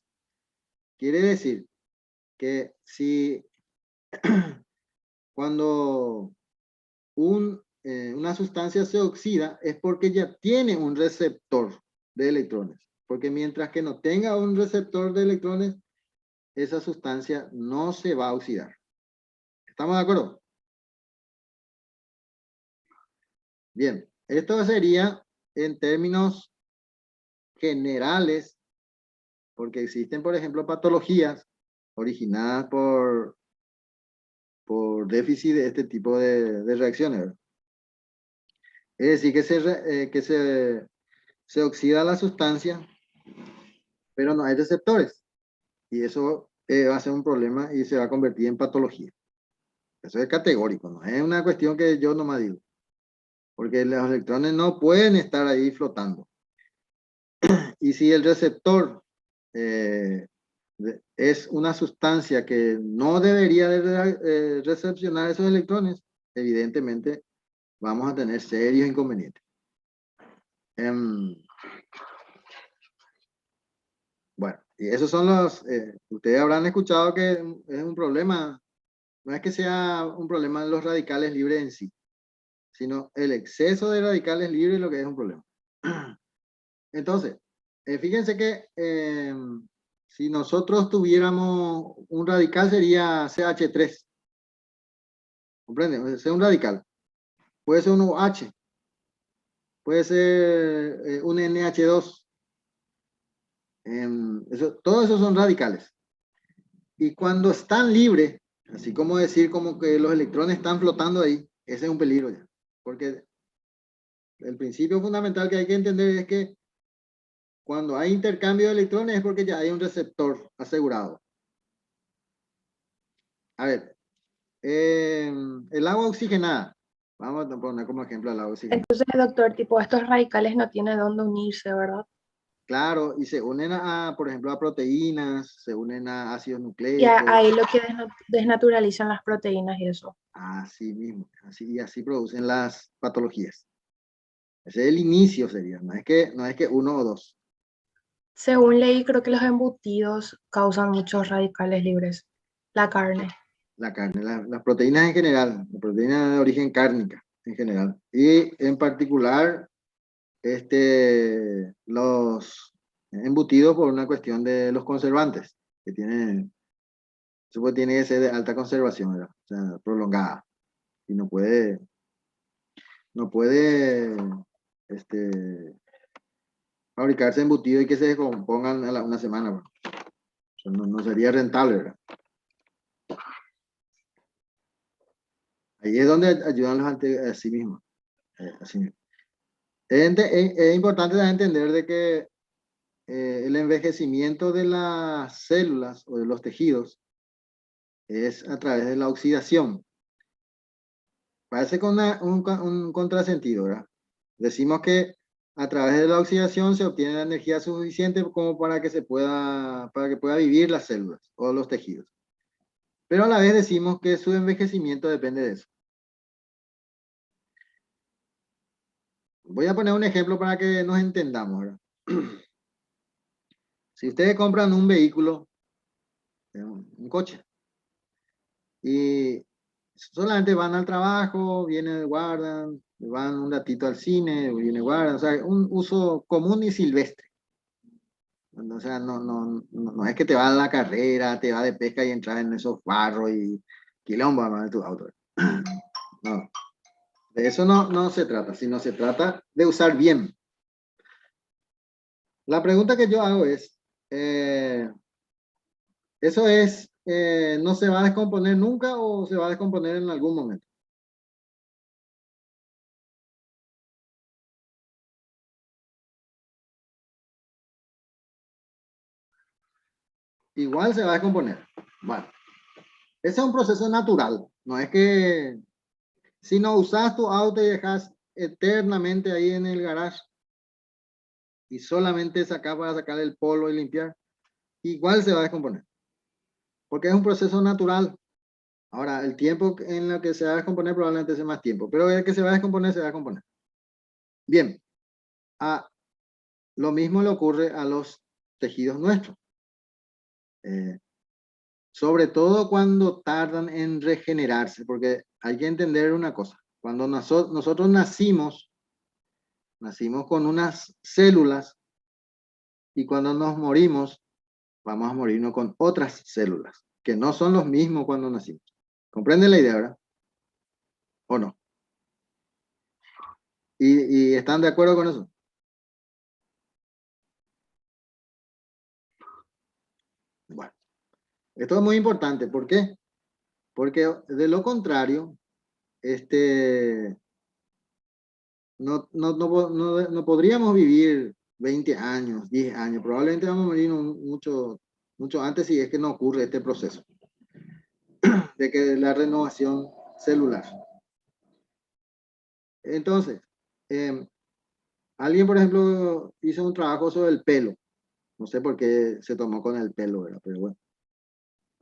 Quiere decir que si cuando una sustancia se oxida es porque ya tiene un receptor de electrones. Porque mientras que no tenga un receptor de electrones, esa sustancia no se va a oxidar. ¿Estamos de acuerdo? Bien, esto sería en términos generales, porque existen, por ejemplo, patologías originadas por déficit de este tipo de reacciones, ¿verdad? Es decir, que se oxida la sustancia, pero no hay receptores. Y eso va a ser un problema y se va a convertir en patología. Eso es categórico, no es una cuestión que yo nomás digo. Porque los electrones no pueden estar ahí flotando. Y si el receptor es una sustancia que no debería de recepcionar esos electrones, evidentemente vamos a tener serios inconvenientes. Bueno, y esos son ustedes habrán escuchado que es un problema, no es que sea un problema de los radicales libres en sí, sino el exceso de radicales libres lo que es un problema. Entonces, fíjense que si nosotros tuviéramos un radical sería CH3. ¿Comprende? Es un radical. Puede ser un OH. Puede ser un NH2. Todos esos son radicales. Y cuando están libres, así como decir como que los electrones están flotando ahí, ese es un peligro ya. Porque el principio fundamental que hay que entender es que cuando hay intercambio de electrones es porque ya hay un receptor asegurado. A ver, el agua oxigenada. Vamos a poner como ejemplo el agua oxigenada. Entonces, doctor, tipo, estos radicales no tienen dónde unirse, ¿verdad? Claro, y se unen por ejemplo, a proteínas, se unen a ácidos Y nucleicos. ahí lo que desnaturalizan las proteínas y eso. Así mismo, y así producen las patologías. Ese es el inicio, sería, no es que uno o dos. Según leí, creo que los embutidos causan muchos radicales libres. La carne. La carne, las proteínas en general, las proteínas de origen cárnica en general. Y en particular, los embutidos por una cuestión de los conservantes, que tiene que ser de alta conservación, ¿verdad? O sea, prolongada. Y no puede fabricarse embutido y que se descompongan a una semana, ¿verdad? O sea, no sería rentable, ¿verdad? Ahí es donde ayudan los a sí mismos. Así mismo. Es importante también entender de que el envejecimiento de las células o de los tejidos es a través de la oxidación. Parece con un contrasentido, ¿verdad? Decimos que a través de la oxidación se obtiene la energía suficiente como para que pueda vivir las células o los tejidos. Pero a la vez decimos que su envejecimiento depende de eso. Voy a poner un ejemplo para que nos entendamos, ¿verdad? Si ustedes compran un vehículo, un coche, y solamente van al trabajo, vienen, guardan, van un ratito al cine, vienen, guardan, o sea, un uso común y silvestre. O sea, no es que te va a la carrera, te va de pesca y entras en esos barros y quilombo de tu auto. No, de eso no se trata, sino se trata de usar bien. La pregunta que yo hago es, ¿no se va a descomponer nunca o se va a descomponer en algún momento? Igual se va a descomponer. Bueno, ese es un proceso natural. No es que si no usas tu auto y dejas eternamente ahí en el garage y solamente sacas para sacar el polvo y limpiar, igual se va a descomponer. Porque es un proceso natural. Ahora, el tiempo en el que se va a descomponer probablemente sea más tiempo, pero el que se va a descomponer, se va a descomponer. Bien, lo mismo le ocurre a los tejidos nuestros. Sobre todo cuando tardan en regenerarse, porque hay que entender una cosa. Cuando nosotros nacimos con unas células y cuando nos morimos, vamos a morirnos con otras células, que no son los mismos cuando nacimos. ¿Comprenden la idea, verdad? ¿O no? ¿Y están de acuerdo con eso? Bueno, esto es muy importante. ¿Por qué? Porque de lo contrario, no podríamos vivir 20 años, 10 años. Probablemente vamos a morir mucho antes si es que no ocurre este proceso de que la renovación celular. Entonces, alguien, por ejemplo, hizo un trabajo sobre el pelo. No sé por qué se tomó con el pelo, ¿verdad? Pero bueno,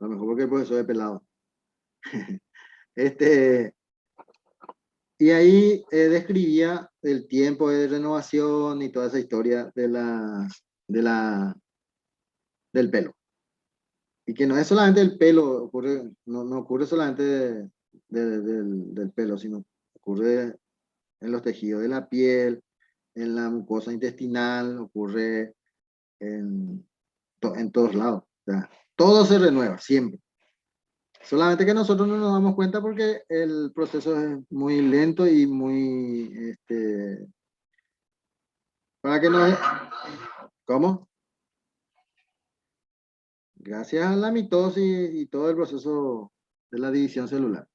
a lo mejor porque el profesor es pelado. Y ahí describía el tiempo de renovación y toda esa historia del pelo. Y que no es solamente el pelo, no ocurre solamente del pelo, sino ocurre en los tejidos de la piel, en la mucosa intestinal, ocurre en todos lados. O sea, todo se renueva, siempre. Solamente que nosotros no nos damos cuenta porque el proceso es muy lento y muy, para que no... ¿Cómo? Gracias a la mitosis y todo el proceso de la división celular.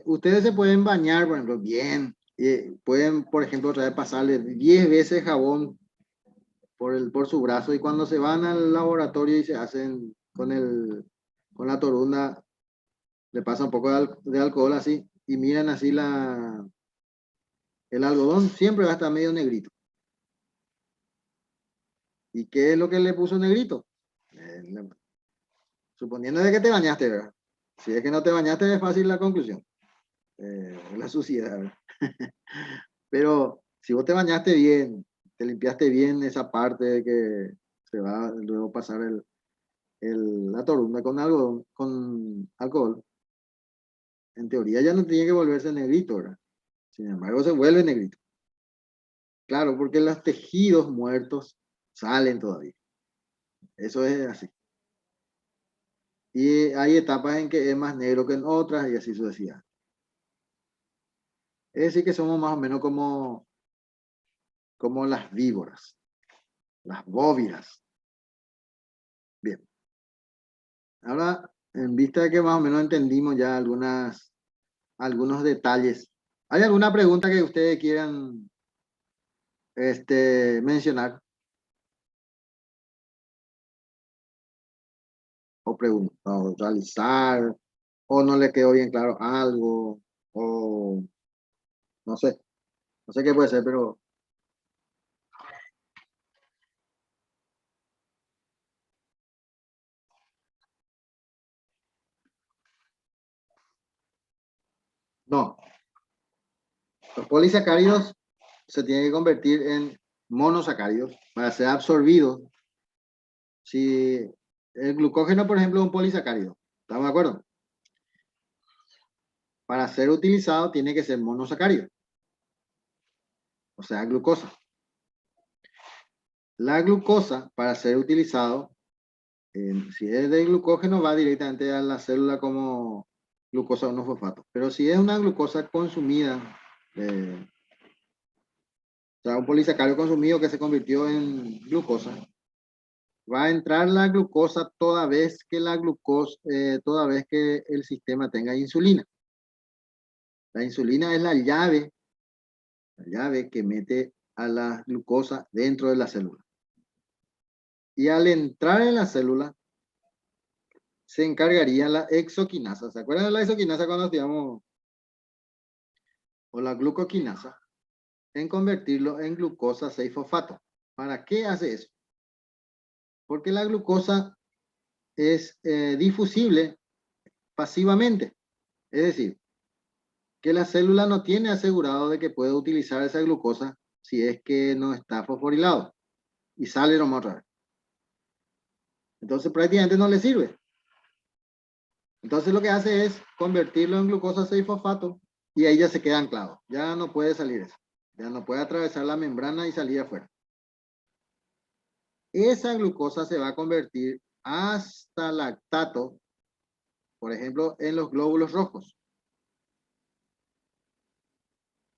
Ustedes se pueden bañar, por ejemplo, bien. Pueden, por ejemplo, pasarle 10 veces jabón por su brazo y cuando se van al laboratorio y se hacen con con la torunda le pasa un poco de alcohol así y miran así el algodón, siempre va a estar medio negrito. ¿Y qué es lo que le puso negrito? Suponiendo de que te bañaste, ¿verdad? Si es que no te bañaste es fácil la conclusión. La suciedad, ¿verdad? Pero si vos te bañaste bien, te limpiaste bien esa parte de que se va luego pasar la torunda con alcohol, en teoría ya no tiene que volverse negrito, ¿verdad? Sin embargo, se vuelve negrito. Claro, porque los tejidos muertos salen todavía. Eso es así. Y hay etapas en que es más negro que en otras y así sucesivamente. Es decir, que somos más o menos como las víboras, las bóviras. Bien. Ahora, en vista de que más o menos entendimos ya algunos detalles, ¿hay alguna pregunta que ustedes quieran mencionar? O realizar, o no le quedó bien claro algo, o no sé qué puede ser, pero no. Los polisacáridos se tienen que convertir en monosacáridos para ser absorbidos. Si el glucógeno, por ejemplo, es un polisacárido, ¿estamos de acuerdo? Para ser utilizado tiene que ser monosacárido, o sea, glucosa. La glucosa, para ser utilizado, si es de glucógeno, va directamente a la célula como glucosa 1-fosfato. Pero si es una glucosa consumida, o sea, un polisacárido consumido que se convirtió en glucosa, va a entrar la glucosa toda vez que el sistema tenga insulina. La insulina es la llave que mete a la glucosa dentro de la célula. Y al entrar en la célula, se encargaría la exoquinasa. ¿Se acuerdan de la exoquinasa cuando estudiamos? O la glucoquinasa, en convertirlo en glucosa 6-fosfato. ¿Para qué hace eso? Porque la glucosa es difusible pasivamente. Es decir, que la célula no tiene asegurado de que puede utilizar esa glucosa si es que no está fosforilado. Y sale nomás otra vez. Entonces prácticamente no le sirve. Entonces lo que hace es convertirlo en glucosa 6-fosfato y ahí ya se queda anclado. Ya no puede salir eso. Ya no puede atravesar la membrana y salir afuera. Esa glucosa se va a convertir hasta lactato, por ejemplo, en los glóbulos rojos.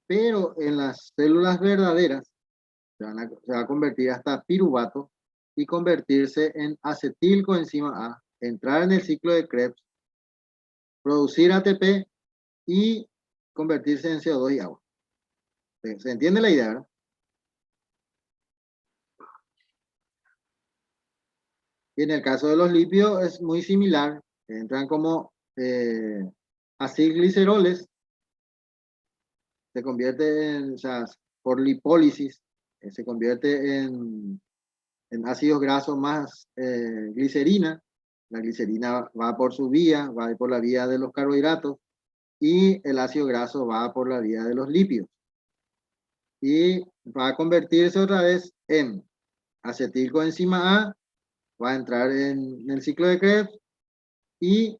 Pero en las células verdaderas se va a convertir hasta piruvato y convertirse en acetilcoenzima A, entrar en el ciclo de Krebs, producir ATP y convertirse en CO2 y agua. ¿Se entiende la idea, verdad? Y en el caso de los lípidos es muy similar. Entran como acilgliceroles, se convierte en, o sea, por lipólisis, se convierte en ácidos grasos más glicerina. La glicerina va por su vía, va por la vía de los carbohidratos, y el ácido graso va por la vía de los lípidos. Y va a convertirse otra vez en acetilcoenzima A, va a entrar en el ciclo de Krebs y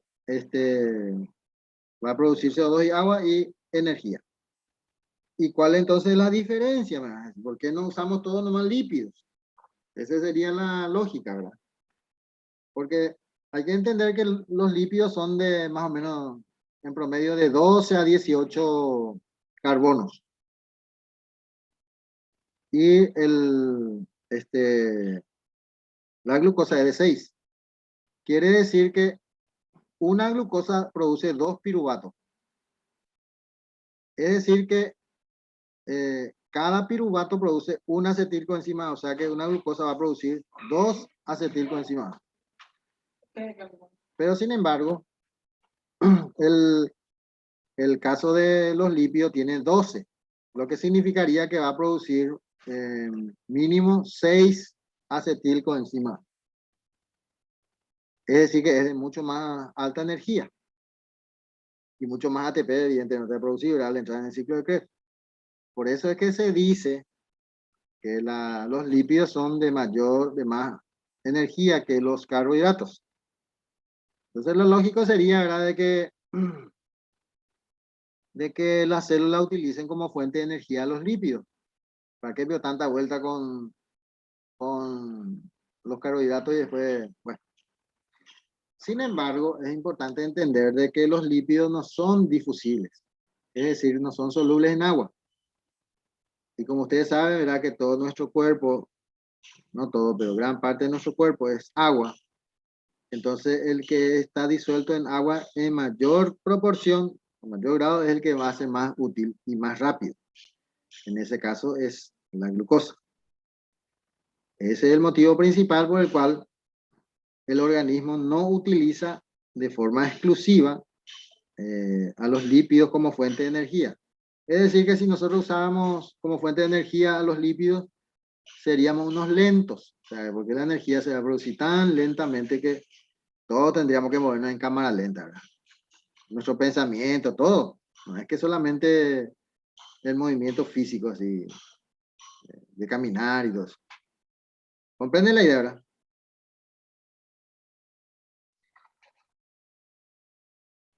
va a producir CO2 y agua y energía. ¿Y cuál entonces es la diferencia? ¿Por qué no usamos todos nomás lípidos? Esa sería la lógica, ¿verdad? Porque hay que entender que los lípidos son de más o menos en promedio de 12 a 18 carbonos. Y la glucosa es de 6. Quiere decir que una glucosa produce 2 piruvatos. Es decir que cada piruvato produce un acetilcoenzima, o sea que una glucosa va a producir 2 acetilcoenzima. Pero sin embargo, el caso de los lípidos tiene 12, lo que significaría que va a producir mínimo 6 acetilcoenzima. Es decir, que es de mucho más alta energía y mucho más ATP, evidentemente, de producir al entrar en el ciclo de Krebs. Por eso es que se dice que los lípidos son de más energía que los carbohidratos. Entonces lo lógico sería, ¿verdad?, de que las células utilicen como fuente de energía los lípidos. ¿Para qué veo tanta vuelta con los carbohidratos y después, bueno? Sin embargo, es importante entender de que los lípidos no son difusibles, es decir, no son solubles en agua. Y como ustedes saben, ¿verdad?, que todo nuestro cuerpo, no todo, pero gran parte de nuestro cuerpo es agua. Entonces, el que está disuelto en agua en mayor proporción, en mayor grado, es el que va a ser más útil y más rápido. En ese caso es la glucosa. Ese es el motivo principal por el cual el organismo no utiliza de forma exclusiva a los lípidos como fuente de energía. Es decir, que si nosotros usáramos como fuente de energía a los lípidos, seríamos unos lentos, o sea, porque la energía se va a producir tan lentamente que todos tendríamos que movernos en cámara lenta, ¿verdad? Nuestro pensamiento, todo. No es que solamente el movimiento físico, así, de caminar y todo eso. ¿Comprenden la idea, verdad?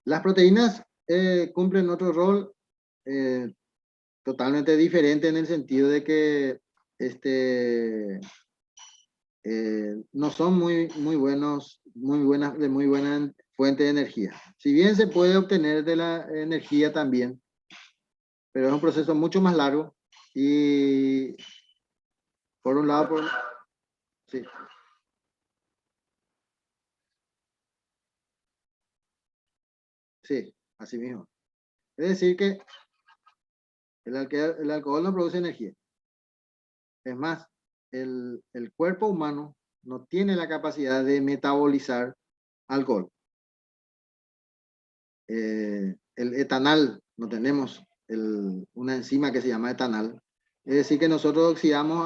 Las proteínas cumplen otro rol totalmente diferente en el sentido de que no son muy buena fuente de energía. Si bien se puede obtener de la energía también, pero es un proceso mucho más largo y por un lado, sí. Sí, así mismo. Es decir que el alcohol no produce energía. Es más, el cuerpo humano no tiene la capacidad de metabolizar alcohol. El etanal, no tenemos una enzima que se llama etanal. Es decir, que nosotros oxidamos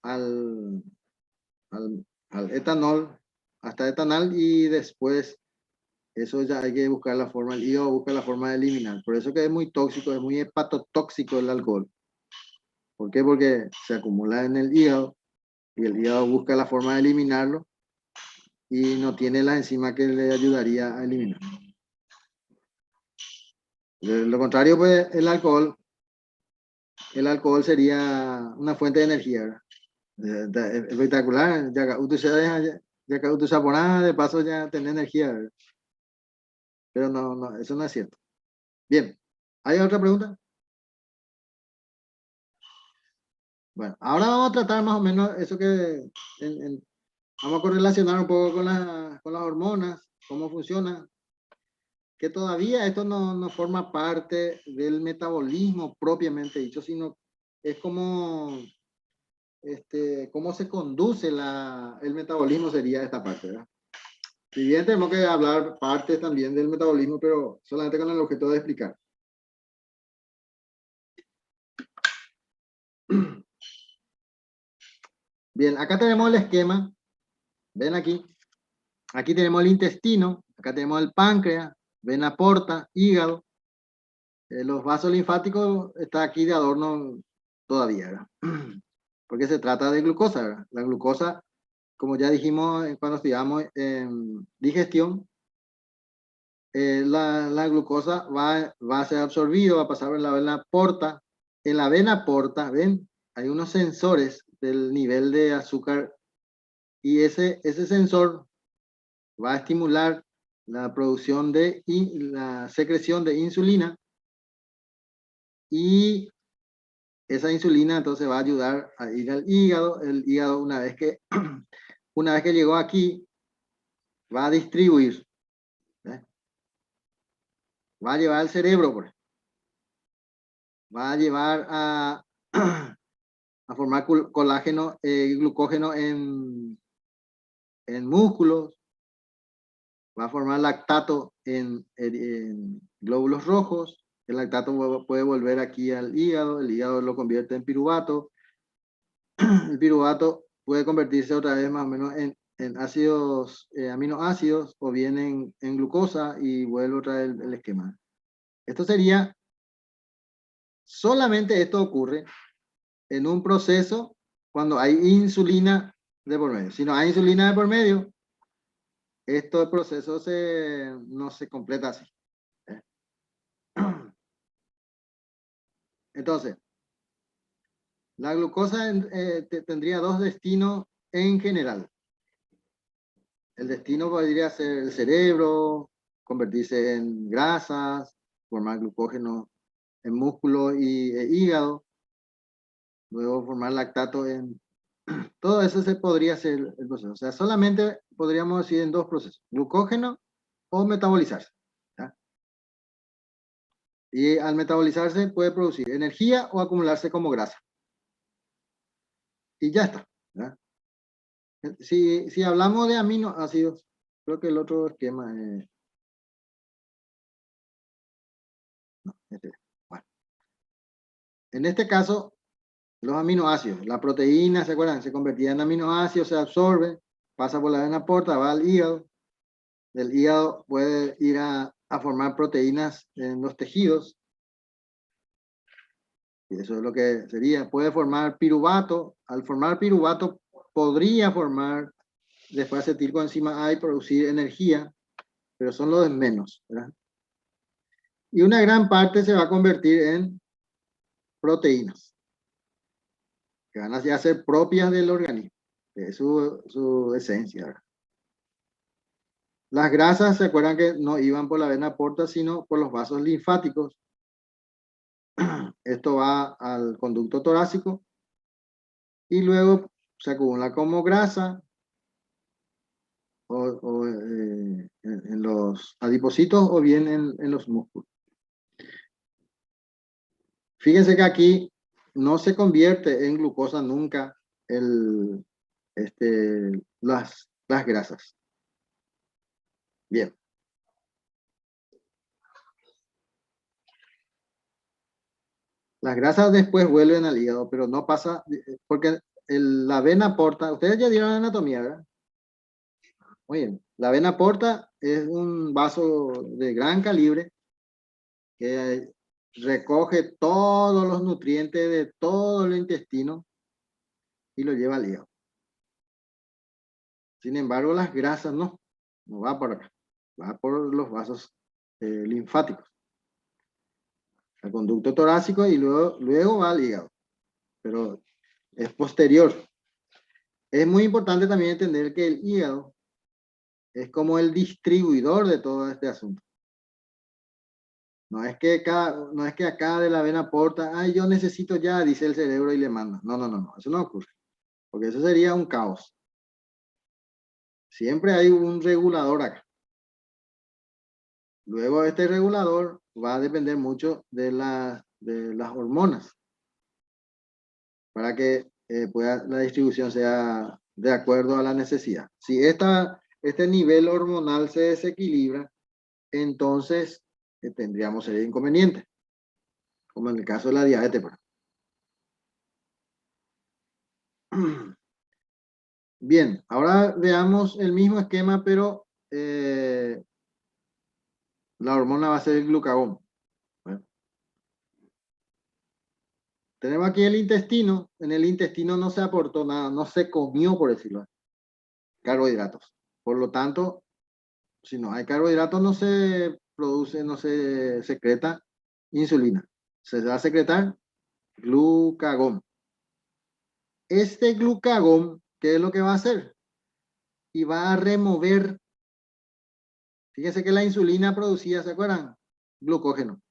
al etanol, hasta etanal, y después eso ya hay que buscar la forma, el hígado busca la forma de eliminar. Por eso que es muy tóxico, es muy hepatotóxico el alcohol. ¿Por qué? Porque se acumula en el hígado y el hígado busca la forma de eliminarlo y no tiene la enzima que le ayudaría a eliminar. De lo contrario, pues el alcohol sería una fuente de energía, ¿verdad? Espectacular, ya que usted por nada, de paso ya tener energía, ¿verdad? Pero no, eso no es cierto. Bien, ¿hay otra pregunta? Bueno, ahora vamos a tratar más o menos eso que vamos a correlacionar un poco con las hormonas, cómo funciona, que todavía esto no forma parte del metabolismo propiamente dicho, sino es como cómo se conduce el metabolismo sería esta parte, ¿verdad? Si bien tenemos que hablar partes también del metabolismo, pero solamente con el objeto de explicar. Bien, acá tenemos el esquema. Ven aquí. Aquí tenemos el intestino, acá tenemos el páncreas, vena porta, hígado. Los vasos linfáticos está aquí de adorno todavía, ¿verdad? Porque se trata de glucosa, ¿verdad? La glucosa, como ya dijimos cuando estudiamos digestión, la glucosa va a ser absorbido, va a pasar en la vena porta. En la vena porta, ven, hay unos sensores del nivel de azúcar y ese sensor va a estimular la producción la secreción de insulina y esa insulina entonces va a ayudar a ir al hígado. El hígado una vez que llegó aquí va a distribuir, ¿eh? Va a llevar al cerebro, pues. Va a llevar a formar colágeno, glucógeno en músculos, va a formar lactato en glóbulos rojos. El lactato puede volver aquí al hígado, el hígado lo convierte en piruvato. El piruvato puede convertirse otra vez más o menos en ácidos, aminoácidos, o bien en glucosa, y vuelve otra vez el esquema. Esto sería, solamente esto ocurre en un proceso cuando hay insulina de por medio. Si no hay insulina de por medio, este proceso no se completa así. Entonces, la glucosa tendría dos destinos en general. El destino podría ser el cerebro, convertirse en grasas, formar glucógeno en músculo e hígado, luego formar lactato en... Todo eso se podría hacer el proceso. O sea, solamente podríamos decir en dos procesos: glucógeno o metabolizarse. ¿Ya? Y al metabolizarse puede producir energía o acumularse como grasa. Y ya está. ¿Ya? Si hablamos de aminoácidos, creo que el otro esquema es... No, bueno. En este caso, los aminoácidos, la proteína, ¿se acuerdan? Se convertía en aminoácidos, se absorbe, pasa por la vena porta, va al hígado. Del hígado puede ir a formar proteínas en los tejidos. Y eso es lo que sería. Puede formar piruvato. Al formar piruvato, podría formar después acetilcoenzima A y producir energía, pero son los de menos, ¿verdad? Y una gran parte se va a convertir en proteínas, que van a ser propias del organismo, que es su esencia, ¿verdad? Las grasas, ¿se acuerdan que no iban por la vena porta, sino por los vasos linfáticos? Esto va al conducto torácico y luego se acumula como grasa en los adipocitos o bien en los músculos. Fíjense que aquí no se convierte en glucosa nunca las grasas. Bien. Las grasas después vuelven al hígado, pero no pasa, porque la vena porta, ustedes ya dieron anatomía, ¿verdad? Muy bien. La vena porta es un vaso de gran calibre que recoge todos los nutrientes de todo el intestino y lo lleva al hígado. Sin embargo, las grasas no va por acá, va por los vasos linfáticos, al conducto torácico, y luego va al hígado, pero es posterior. Es muy importante también entender que el hígado es como el distribuidor de todo este asunto. No es que acá de la vena porta, ay, yo necesito ya, dice el cerebro y le manda. No, eso no ocurre, porque eso sería un caos. Siempre hay un regulador acá. Luego este regulador va a depender mucho de las hormonas, para que la distribución sea de acuerdo a la necesidad. Si este nivel hormonal se desequilibra, entonces tendríamos el inconveniente, como en el caso de la diabetes. Bien, ahora veamos el mismo esquema, pero la hormona va a ser el glucagón. Bueno. Tenemos aquí el intestino. En el intestino no se aportó nada, no se comió, por decirlo así, carbohidratos. Por lo tanto, si no hay carbohidratos, no se produce, no se secreta insulina. Se va a secretar glucagón. Este glucagón, ¿qué es lo que va a hacer? Y va a remover. Fíjense que la insulina producía, ¿se acuerdan? Glucógeno.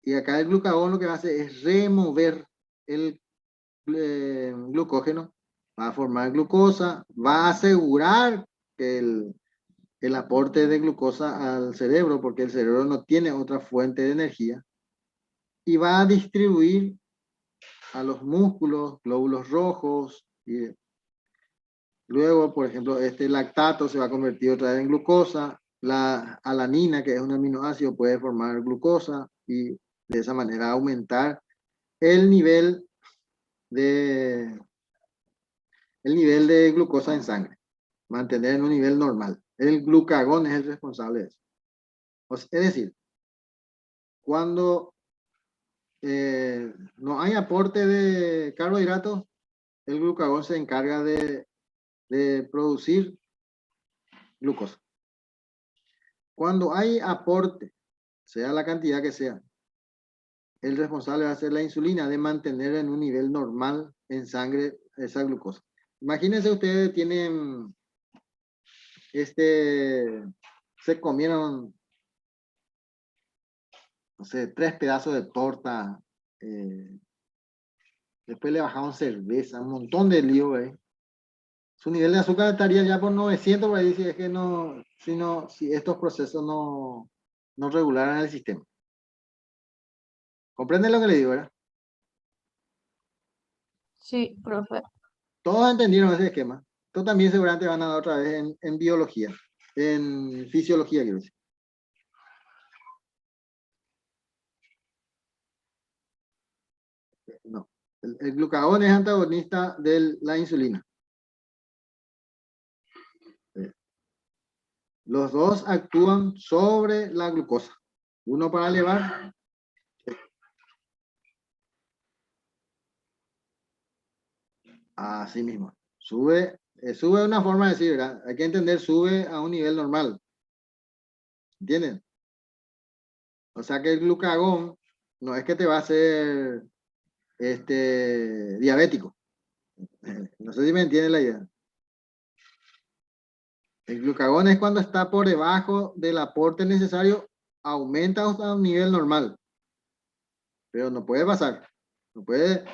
Y acá el glucagón lo que va a hacer es remover el glucógeno, va a formar glucosa, va a asegurar que el aporte de glucosa al cerebro, porque el cerebro no tiene otra fuente de energía, y va a distribuir a los músculos, glóbulos rojos, Luego, por ejemplo, este lactato se va a convertir otra vez en glucosa. La alanina, que es un aminoácido, puede formar glucosa y de esa manera aumentar el nivel de, el nivel de glucosa en sangre. Mantener en un nivel normal. El glucagón es el responsable de eso. Es decir, cuando no hay aporte de carbohidratos, el glucagón se encarga de producir glucosa. Cuando hay aporte, sea la cantidad que sea, el responsable va a ser la insulina de mantener en un nivel normal en sangre esa glucosa. Imagínense ustedes tienen, se comieron, no sé, 3 pedazos de torta, después le bajaron cerveza, un montón de lío, su nivel de azúcar estaría ya por 900, por ahí si es que no, si estos procesos no regularan el sistema. ¿Comprenden lo que le digo, verdad? Sí, profe. Todos entendieron ese esquema. Esto también seguramente van a dar otra vez en biología, en fisiología, quiero decir. No. El glucagón es antagonista de la insulina. Los dos actúan sobre la glucosa. Uno para elevar. Así mismo. Sube es una forma de decir, ¿verdad? Hay que entender, sube a un nivel normal. ¿Entienden? O sea que el glucagón no es que te va a hacer diabético. No sé si me entienden la idea. El glucagón es cuando está por debajo del aporte necesario, aumenta hasta un nivel normal. Pero no puede pasar. No puede,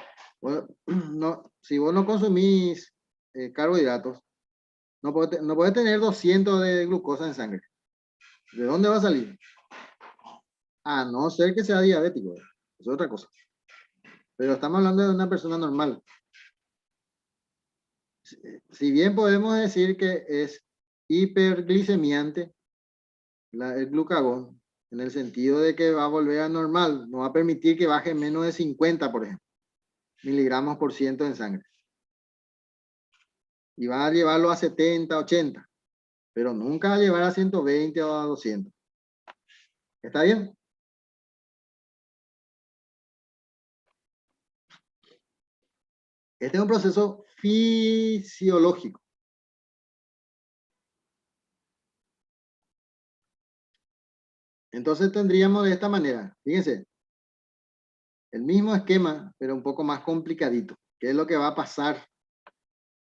no, si vos no consumís carbohidratos, no puede tener 200 de glucosa en sangre. ¿De dónde va a salir? A no ser que sea diabético. Es otra cosa. Pero estamos hablando de una persona normal. Si bien podemos decir que es hiperglicemiante el glucagón, en el sentido de que va a volver a normal, no va a permitir que baje menos de 50, por ejemplo, miligramos por ciento en sangre. Y va a llevarlo a 70, 80, pero nunca va a llevar a 120 o a 200. ¿Está bien? Este es un proceso fisiológico. Entonces tendríamos de esta manera, fíjense, el mismo esquema, pero un poco más complicadito. ¿Qué es lo que va a pasar?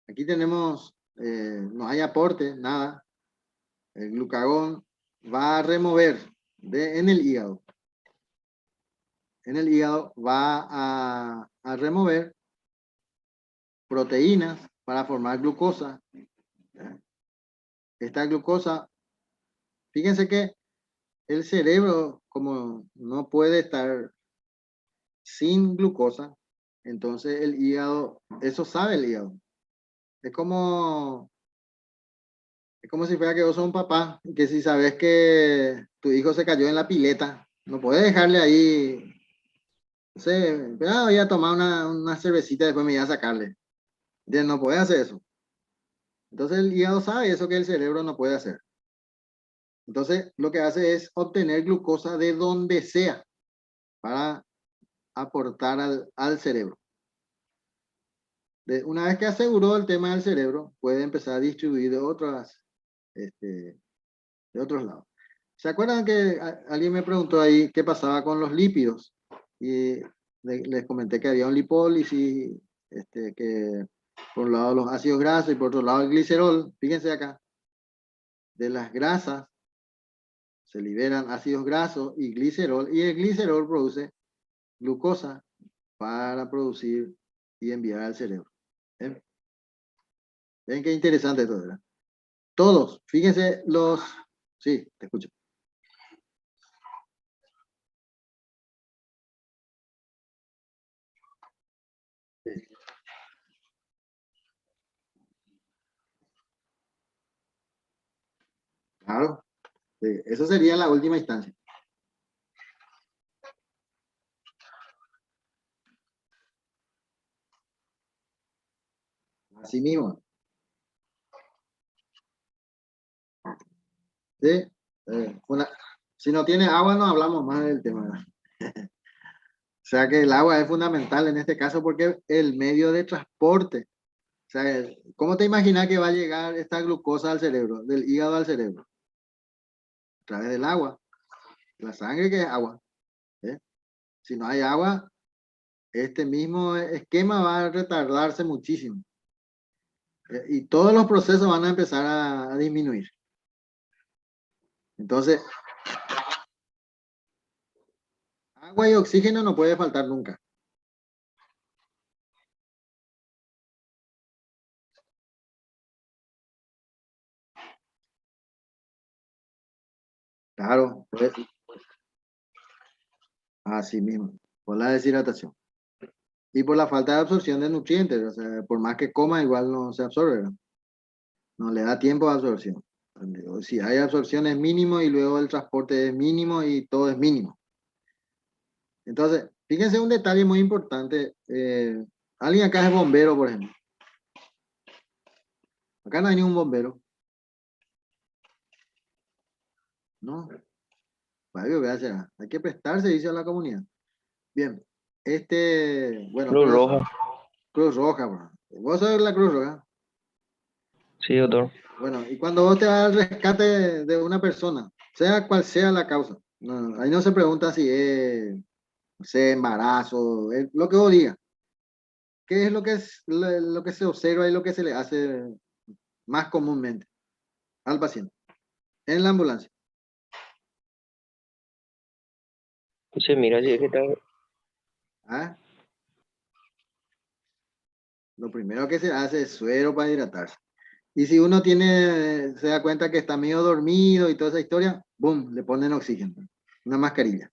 Aquí tenemos, no hay aporte, nada. El glucagón va a remover en el hígado. En el hígado va a remover proteínas para formar glucosa. Esta glucosa, fíjense que el cerebro, como no puede estar sin glucosa, entonces el hígado, eso sabe el hígado. Es como si fuera que vos sos un papá, que si sabes que tu hijo se cayó en la pileta, no puedes dejarle ahí, no sé, voy a tomar una cervecita y después me voy a sacarle. No puede hacer eso. Entonces el hígado sabe eso que el cerebro no puede hacer. Entonces lo que hace es obtener glucosa de donde sea para aportar al cerebro. Una vez que aseguró el tema del cerebro, puede empezar a distribuir de otros lados. ¿Se acuerdan que alguien me preguntó ahí qué pasaba con los lípidos? Y les comenté que había un lipólisis, que por un lado los ácidos grasos y por otro lado el glicerol. Fíjense acá, de las grasas se liberan ácidos grasos y glicerol, y el glicerol produce glucosa para producir y enviar al cerebro. ¿Ven? ¿Ven qué interesante todo, ¿verdad? Todos, fíjense los... Sí, te escucho. Claro, eso sería la última instancia. Así mismo. ¿Sí? Si no tiene agua, no hablamos más del tema, ¿verdad? O sea que el agua es fundamental en este caso porque el medio de transporte. O sea, ¿cómo te imaginas que va a llegar esta glucosa al cerebro, del hígado al cerebro? A través del agua. La sangre que es agua. ¿Eh? Si no hay agua, este mismo esquema va a retardarse muchísimo. Y todos los procesos van a empezar a disminuir. Entonces, agua y oxígeno no puede faltar nunca. Claro, pues, así mismo, por la deshidratación. Y por la falta de absorción de nutrientes, o sea, por más que coma, igual no se absorbe, ¿no? No le da tiempo de absorción. Si hay absorción es mínimo y luego el transporte es mínimo y todo es mínimo. Entonces, fíjense un detalle muy importante. Alguien acá es bombero, por ejemplo. Acá no hay ningún bombero. No, vaya, gracias. Hay que prestar servicio a la comunidad. Bien, bueno, Cruz Roja. Cruz Roja, bro. Vos sos la Cruz Roja. Sí, doctor. Bueno, y cuando vos te vas al rescate de una persona, sea cual sea la causa, ahí no se pregunta si es, no sé, embarazo, es lo que vos digas. ¿Qué es lo que se observa y lo que se le hace más comúnmente al paciente en la ambulancia? Se mira si es que está. ¿Ah? Lo primero que se hace es suero para hidratarse. Y si uno se da cuenta que está medio dormido y toda esa historia, ¡boom!, le ponen oxígeno, una mascarilla.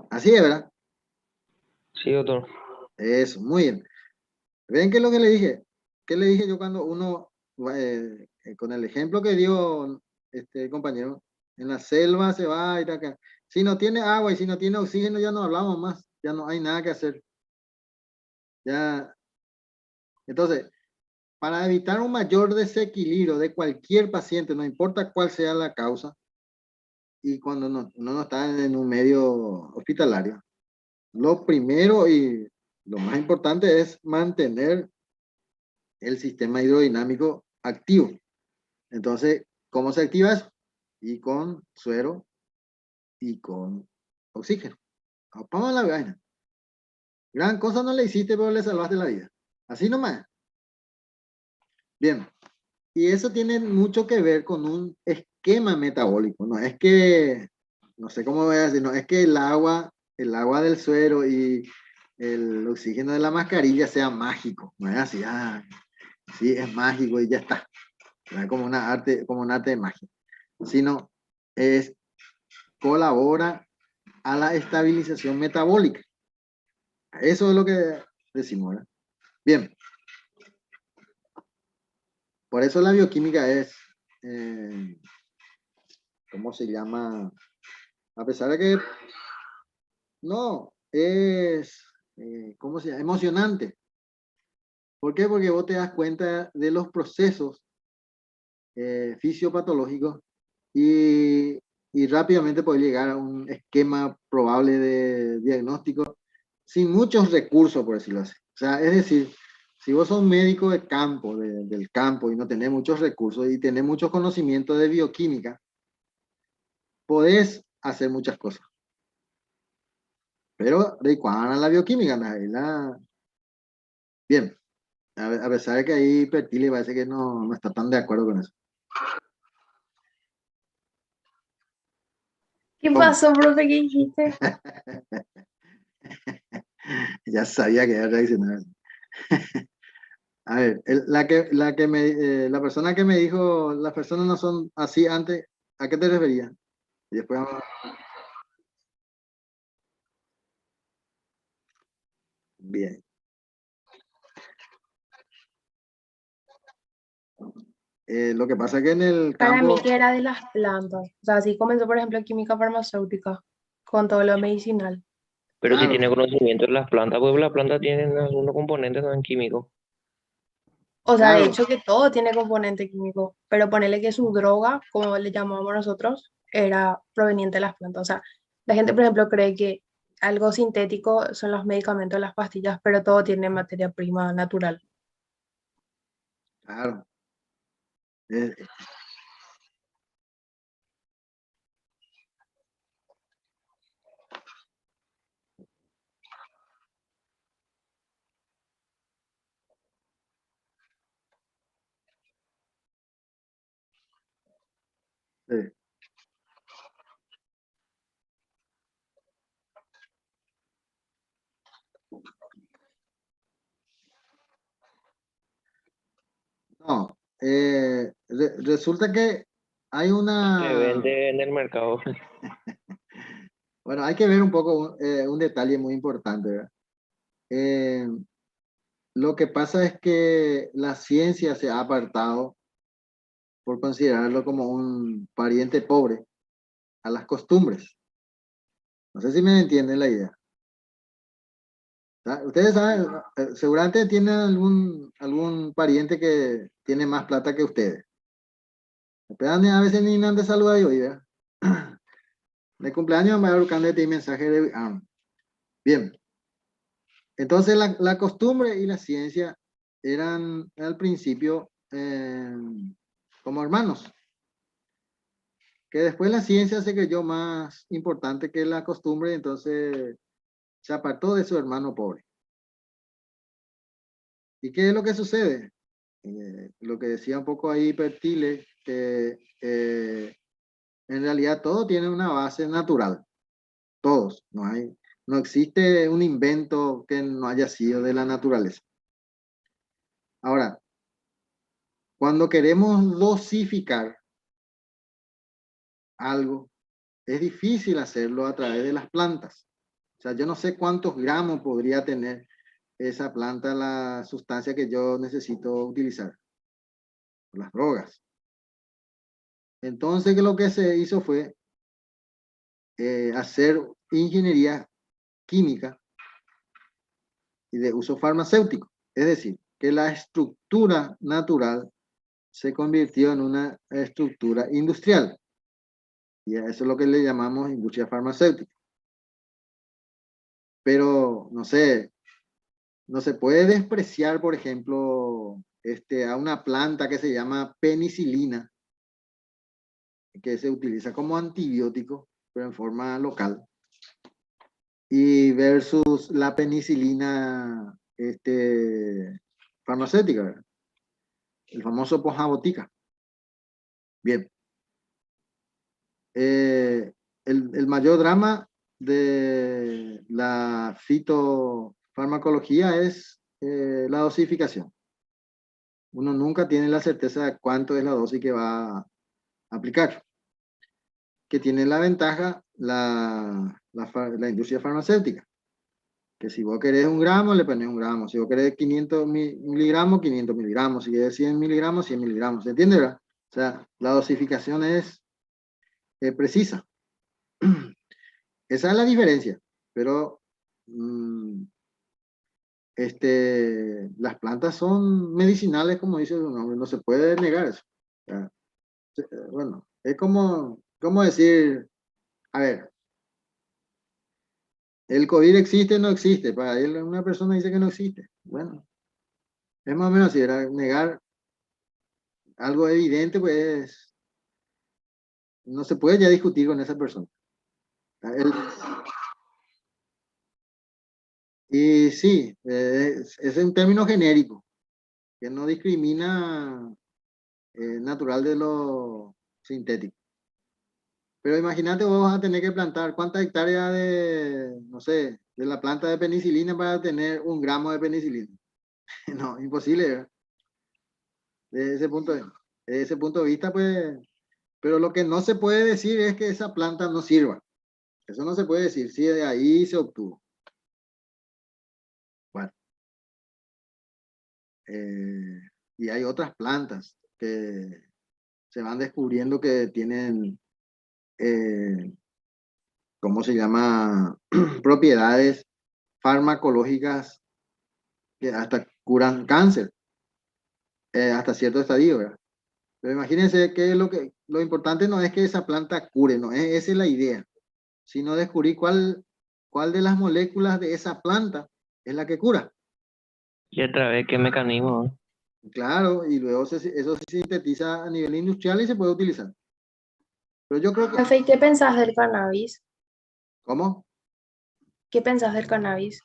Así es, ¿verdad? Sí, doctor. Eso, muy bien. ¿Ven qué es lo que le dije? ¿Qué le dije yo cuando con el ejemplo que dio este compañero, en la selva se va a ir acá? Si no tiene agua y si no tiene oxígeno, ya no hablamos más, ya no hay nada que hacer. Ya, entonces, para evitar un mayor desequilibrio de cualquier paciente, no importa cuál sea la causa, y cuando uno no está en un medio hospitalario, lo primero y lo más importante es mantener el sistema hidrodinámico activo. Entonces, ¿cómo se activa eso? Y con suero y con oxígeno. Vamos a la vaina. Gran cosa no le hiciste, pero le salvaste la vida. Así nomás. Bien. Y eso tiene mucho que ver con un esquema metabólico. No es que, no sé cómo voy a decir, no es que el agua del suero y el oxígeno de la mascarilla sea mágico. No es así, sí, es mágico y ya está. No es como como un arte de magia. Sino es colabora a la estabilización metabólica. Eso es lo que decimos, ¿verdad? Bien, por eso la bioquímica es, ¿cómo se llama? A pesar de que no, es, ¿cómo se llama? Emocionante. ¿Por qué? Porque vos te das cuenta de los procesos fisiopatológicos y, y rápidamente puedes llegar a un esquema probable de diagnóstico sin muchos recursos, por decirlo así. O sea, es decir, si vos sos un médico de campo, del campo, y no tenés muchos recursos y tenés muchos conocimientos de bioquímica, podés hacer muchas cosas. Pero de cuándo la bioquímica, bien, a pesar de que ahí Pertile parece que no está tan de acuerdo con eso. ¿Qué ¿Cómo? pasó, profe? ¿Qué dijiste? Ya sabía que iba a reaccionar. A ver, la persona que me dijo, las personas no son así antes, ¿a qué te referías? Y después bien. Lo que pasa es que en el Para mí campo, que era de las plantas. O sea, así comenzó, por ejemplo, química farmacéutica, con todo lo medicinal. Pero si claro, tiene conocimiento de las plantas, pues las plantas tienen algunos componentes no químicos. O sea, de claro, hecho que todo tiene componente químico, pero ponerle que su droga, como le llamamos nosotros, era proveniente de las plantas. O sea, la gente, por ejemplo, cree que algo sintético son los medicamentos, las pastillas, pero todo tiene materia prima natural. claro. Eh, eh, no, resulta que hay Se una, vende en el mercado. bueno, hay que ver un poco un detalle muy importante, ¿verdad? Eh, lo que pasa es que la ciencia se ha apartado por considerarlo como un pariente pobre a las costumbres. No sé si me entienden la idea. Ustedes saben, seguramente tienen algún pariente que tiene más plata que ustedes. A veces ni nada de saludar yo, ¿verdad? De cumpleaños me va buscando este mensaje de... bien. Entonces la costumbre y la ciencia eran al principio como hermanos, que después la ciencia se creyó más importante que la costumbre, entonces se apartó de su hermano pobre. ¿Y qué es lo que sucede? Lo que decía un poco ahí Pertile, que en realidad todo tiene una base natural, todos, no existe un invento que no haya sido de la naturaleza. Ahora, cuando queremos dosificar algo, es difícil hacerlo a través de las plantas. O sea, yo no sé cuántos gramos podría tener esa planta, la sustancia que yo necesito utilizar, las drogas. Entonces, lo que se hizo fue hacer ingeniería química y de uso farmacéutico. Es decir, que la estructura natural se convirtió en una estructura industrial. Y a eso es lo que le llamamos industria farmacéutica. Pero, no sé, no se puede despreciar, por ejemplo, a una planta que se llama penicilina, que se utiliza como antibiótico, pero en forma local, y versus la penicilina farmacéutica, ¿verdad? El famoso Pojabotica. Bien. El mayor drama de la fitofarmacología es la dosificación. Uno nunca tiene la certeza de cuánto es la dosis que va a aplicar. Que tiene la ventaja la industria farmacéutica. Que si vos querés 1 gramo, le pones 1 gramo. Si vos querés 500 miligramos, 500 miligramos. Si querés 100 miligramos, 100 miligramos. ¿Se entiende, verdad? O sea, la dosificación es precisa. Esa es la diferencia. Pero las plantas son medicinales, como dice su nombre. No se puede negar eso. O sea, bueno, es como decir, a ver, ¿el COVID existe o no existe? Para él, una persona dice que no existe. Bueno, es más o menos así, era negar algo evidente, pues no se puede ya discutir con esa persona. Él- y sí, es un término genérico, que no discrimina natural de lo sintético. Pero imagínate, vos vas a tener que plantar cuántas hectáreas de, no sé, de la planta de penicilina para tener 1 gramo de penicilina. No, imposible, ¿verdad? De ese punto de ese punto de vista, pues, pero lo que no se puede decir es que esa planta no sirva. Eso no se puede decir, si de ahí se obtuvo. Bueno, y hay otras plantas que se van descubriendo que tienen, ¿cómo se llama? Propiedades farmacológicas que hasta curan cáncer, hasta cierto estadio, ¿verdad? Pero imagínense que lo importante no es que esa planta cure, no es, esa es la idea, sino descubrir cuál de las moléculas de esa planta es la que cura. Y otra vez, ¿qué mecanismo? Claro, y luego eso se sintetiza a nivel industrial y se puede utilizar. Pero yo creo que... Profe, ¿y qué pensás del cannabis? ¿Cómo? ¿Qué pensás del cannabis?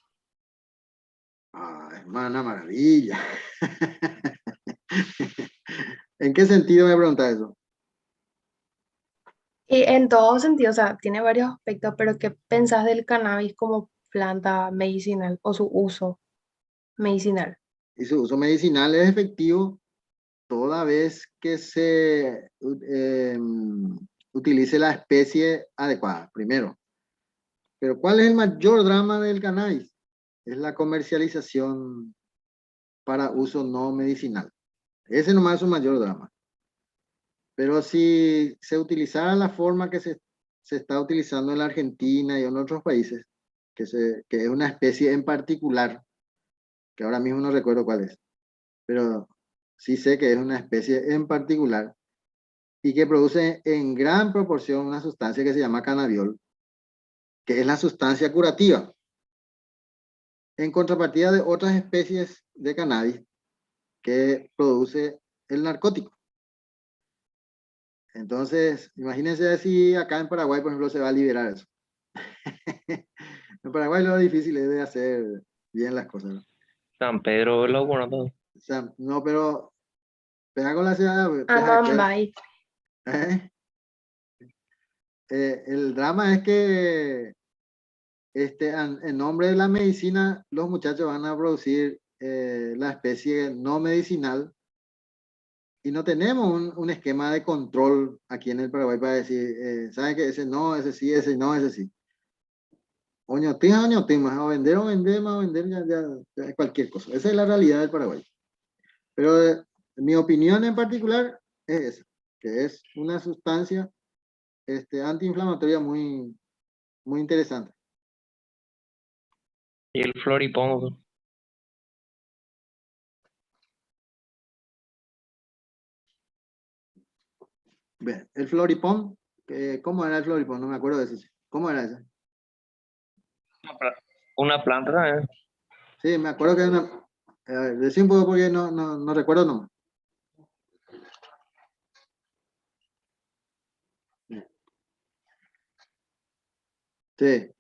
Ah, es una maravilla. ¿En qué sentido me pregunta eso? Y en todo sentido, o sea, tiene varios aspectos, pero ¿qué pensás del cannabis como planta medicinal o su uso medicinal? Y su uso medicinal es efectivo toda vez que se utilice la especie adecuada, primero. Pero ¿cuál es el mayor drama del cannabis? Es la comercialización para uso no medicinal. Ese nomás es su mayor drama. Pero si se utilizara la forma que se está utilizando en la Argentina y en otros países, que es una especie en particular, que ahora mismo no recuerdo cuál es, pero sí sé que es una especie en particular y que produce en gran proporción una sustancia que se llama cannabiol, que es la sustancia curativa, en contrapartida de otras especies de cannabis que produce el narcótico. Entonces, imagínense si acá en Paraguay, por ejemplo, se va a liberar eso. En Paraguay lo difícil es de hacer bien las cosas, ¿no? San Pedro, lo bueno todo. O sea, no, pero pega con la ciudad, Amambay. el drama es que en nombre de la medicina, los muchachos van a producir la especie no medicinal y no tenemos un esquema de control aquí en el Paraguay para decir, ¿saben qué? Ese no, ese sí, ese no, ese sí. Oñotín, oñotín, más a vender o vender, más a vender, ya es cualquier cosa. Esa es la realidad del Paraguay. Pero mi opinión en particular es esa, que es una sustancia antiinflamatoria muy, muy interesante. Y el floripongo. Bien, el floripón, ¿cómo era el floripón? No me acuerdo de eso. ¿Cómo era ese? Una planta también. Sí, me acuerdo que era una... decí un poco porque no recuerdo nomás. Sí,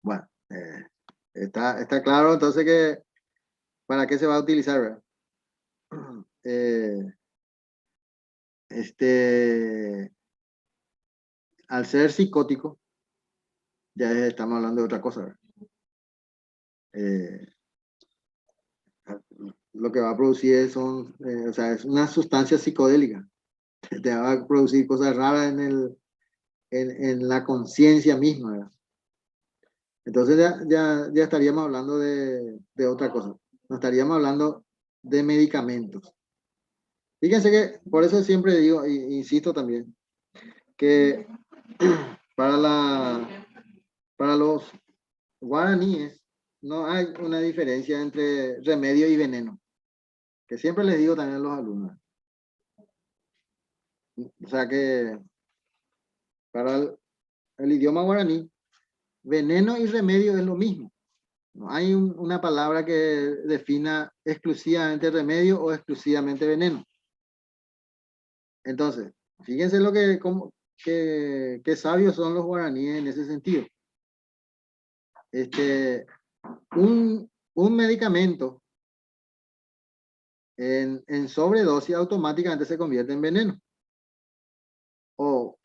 bueno, está claro entonces que para qué se va a utilizar, ¿verdad? Al ser psicótico, ya estamos hablando de otra cosa, ¿verdad? Lo que va a producir o sea, es una sustancia psicodélica. Te va a producir cosas raras en la conciencia misma, ¿verdad? Entonces ya estaríamos hablando de otra cosa. No estaríamos hablando de medicamentos. Fíjense que por eso siempre digo, e insisto también, que para los guaraníes no hay una diferencia entre remedio y veneno, que siempre les digo también a los alumnos. O sea que para el idioma guaraní, veneno y remedio es lo mismo. No hay una palabra que defina exclusivamente remedio o exclusivamente veneno. Entonces, fíjense qué sabios son los guaraníes en ese sentido. Un medicamento en sobredosis automáticamente se convierte en veneno. O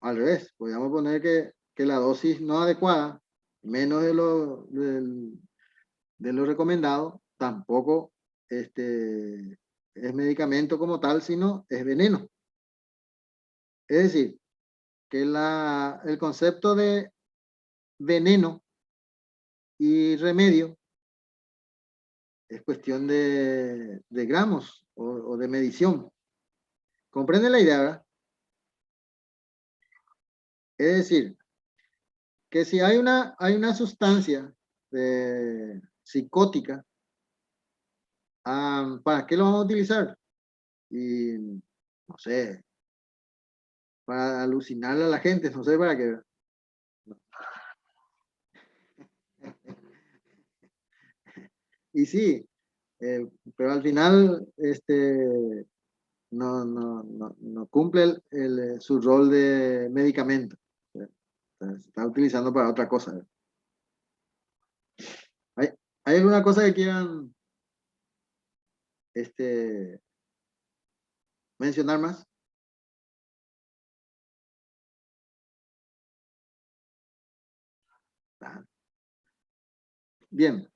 al revés, podríamos poner que la dosis no adecuada, menos de lo recomendado, tampoco es medicamento como tal, sino es veneno. Es decir, que el concepto de veneno y remedio es cuestión de gramos o de medición. ¿Comprende la idea, verdad? Es decir, que si hay una sustancia psicótica, ¿para qué lo vamos a utilizar? Y, no sé, para alucinar a la gente, no sé para qué. Y sí, pero al final no cumple su rol de medicamento. Se está utilizando para otra cosa. ¿Hay, hay alguna cosa que quieran mencionar más? Ah, bien.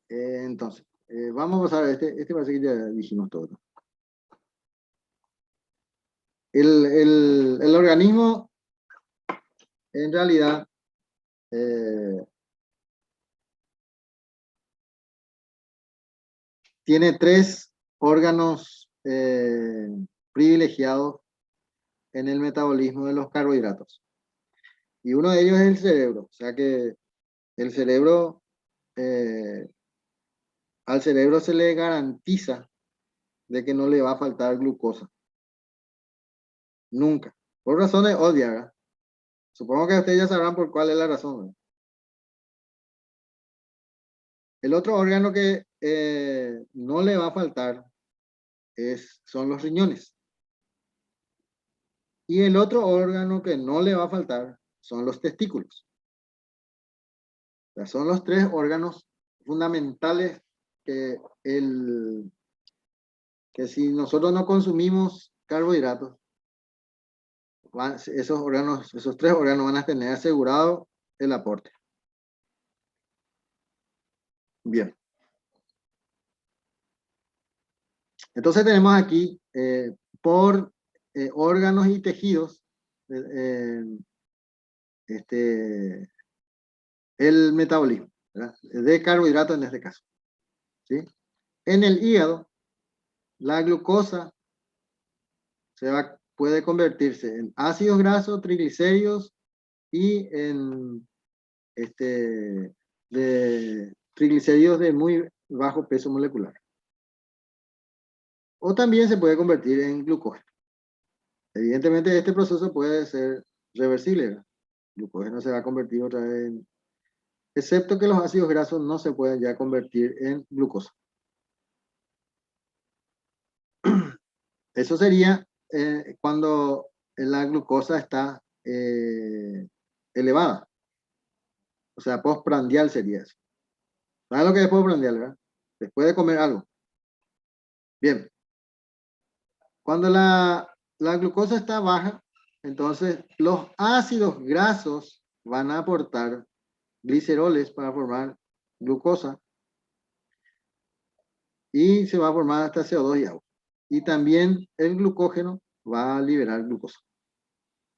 Entonces, vamos a ver, este parece que ya dijimos todo, ¿no? El organismo, en realidad, tiene tres órganos privilegiados en el metabolismo de los carbohidratos. Y uno de ellos es el cerebro. O sea que el cerebro, al cerebro se le garantiza de que no le va a faltar glucosa. Nunca. Por razones obvias, ¿verdad? Supongo que ustedes ya sabrán por cuál es la razón, ¿verdad? El otro órgano que no le va a faltar son los riñones. Y el otro órgano que no le va a faltar son los testículos. O sea, son los tres órganos fundamentales que si nosotros no consumimos carbohidratos, esos tres órganos van a tener asegurado el aporte. Bien. Entonces tenemos aquí por órganos y tejidos el metabolismo, ¿verdad? De carbohidratos en este caso, ¿sí? En el hígado, la glucosa puede convertirse en ácidos grasos, triglicéridos y en triglicéridos de muy bajo peso molecular. O también se puede convertir en glucógeno. Evidentemente este proceso puede ser reversible, ¿verdad? El glucógeno se va a convertir otra vez excepto que los ácidos grasos no se pueden ya convertir en glucosa. Eso sería cuando la glucosa está elevada. O sea, postprandial sería eso. ¿Sabes lo que es postprandial, verdad? Después de comer algo. Bien. Cuando la glucosa está baja, entonces los ácidos grasos van a aportar gliceroles para formar glucosa y se va a formar hasta CO2 y agua. Y también el glucógeno va a liberar glucosa.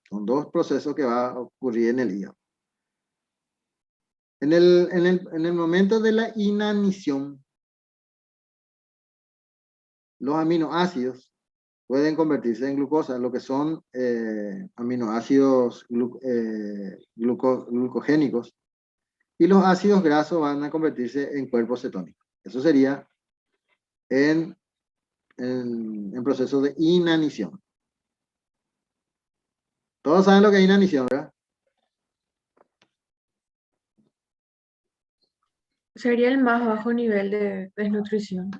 Son dos procesos que va a ocurrir en el hígado. En el momento de la inanición, los aminoácidos pueden convertirse en glucosa, lo que son aminoácidos glucogénicos, y los ácidos grasos van a convertirse en cuerpos cetónicos. Eso sería en proceso de inanición. Todos saben lo que es inanición, ¿verdad? Sería el más bajo nivel de desnutrición.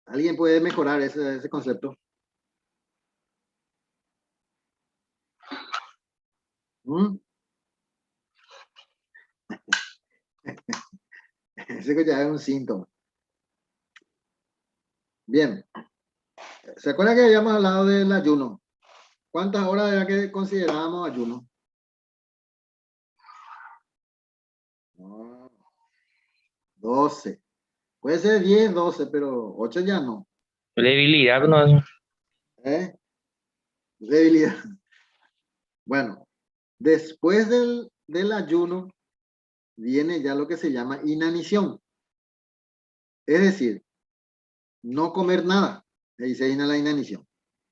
¿Alguien puede mejorar ese concepto? ¿Mm? Ese ya es un síntoma. Bien. ¿Se acuerda que habíamos hablado del ayuno? ¿Cuántas horas era que considerábamos ayuno? No, 12. Puede ser 10, 12, pero 8 ya no. Debilidad no es. ¿Eh? Debilidad. Bueno, Después del ayuno viene ya lo que se llama inanición. Es decir, no comer nada. Ahí se viene la inanición.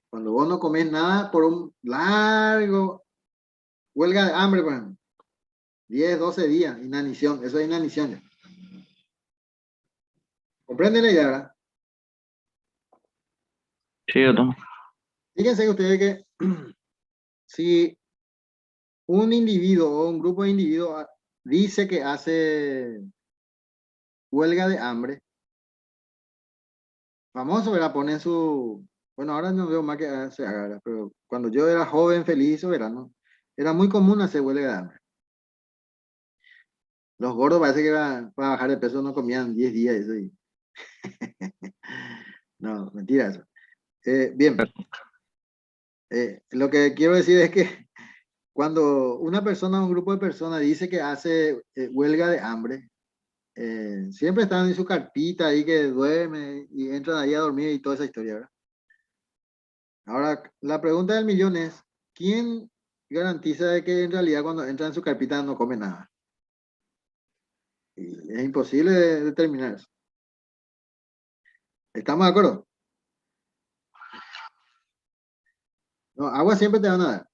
Cuando vos no comes nada por un largo huelga de hambre, por ejemplo, 10, 12 días, inanición. Eso es inanición ya. ¿Comprende la idea, verdad? Sí, doctor. Fíjense ustedes que si un individuo o un grupo de individuos dice que hace huelga de hambre, famoso, ¿verdad? Ponen su... Bueno, ahora no veo más que se haga, ¿verdad? Pero cuando yo era joven, feliz y soberano, era muy común hacer huelga de hambre. Los gordos parece que para bajar de peso no comían 10 días eso. No, mentira eso. Bien, lo que quiero decir es que cuando una persona o un grupo de personas dice que hace huelga de hambre, siempre están en su carpita ahí que duerme y entran ahí a dormir y toda esa historia, ¿verdad? Ahora, la pregunta del millón es, ¿quién garantiza de que en realidad cuando entra en su carpita no come nada? Y es imposible determinar eso. ¿Estamos de acuerdo? No, agua siempre te van a dar.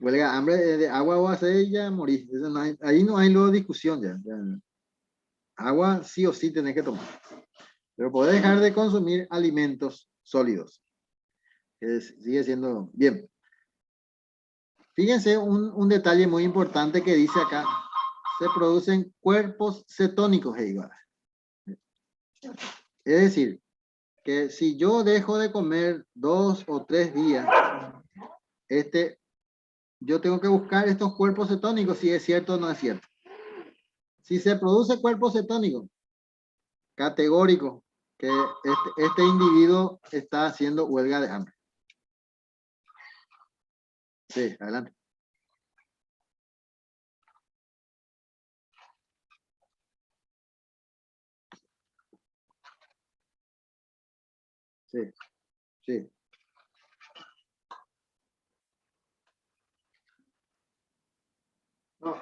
Huelga hambre de agua o hacer y ya morís. Eso no hay, ahí no hay luego discusión ya. Agua sí o sí tenés que tomar. Pero podés dejar de consumir alimentos sólidos. Que sigue siendo bien. Fíjense un detalle muy importante que dice acá. Se producen cuerpos cetónicos, igual. Es decir, que si yo dejo de comer 2 o 3 días, yo tengo que buscar estos cuerpos cetónicos si es cierto o no es cierto. Si se produce cuerpo cetónico, categórico, que este individuo está haciendo huelga de hambre. Sí, adelante. Sí, sí. No,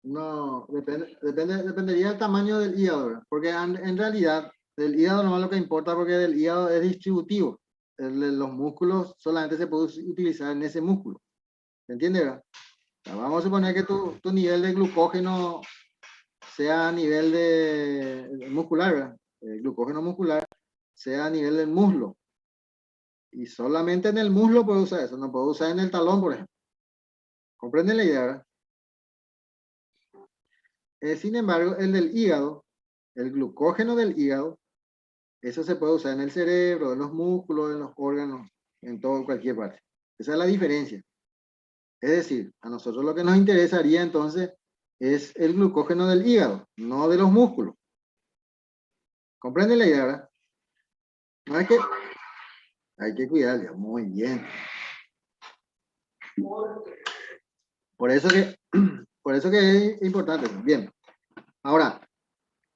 no, dependería del tamaño del hígado, ¿verdad? Porque en realidad el hígado no es lo que importa porque el hígado es distributivo. Los músculos solamente se puede utilizar en ese músculo. ¿Se entiende, verdad? Vamos a suponer que tu nivel de glucógeno sea a nivel de muscular, ¿verdad? El glucógeno muscular sea a nivel del muslo. Y solamente en el muslo puedo usar eso, no puedo usar en el talón, por ejemplo. ¿Comprenden la idea, verdad? Sin embargo, el del hígado, el glucógeno del hígado, eso se puede usar en el cerebro, en los músculos, en los órganos, en todo, cualquier parte. Esa es la diferencia. Es decir, a nosotros lo que nos interesaría entonces es el glucógeno del hígado, no de los músculos. ¿Comprende la idea, verdad? No es que hay que cuidarle, muy bien. Por eso que es importante. Bien. Ahora,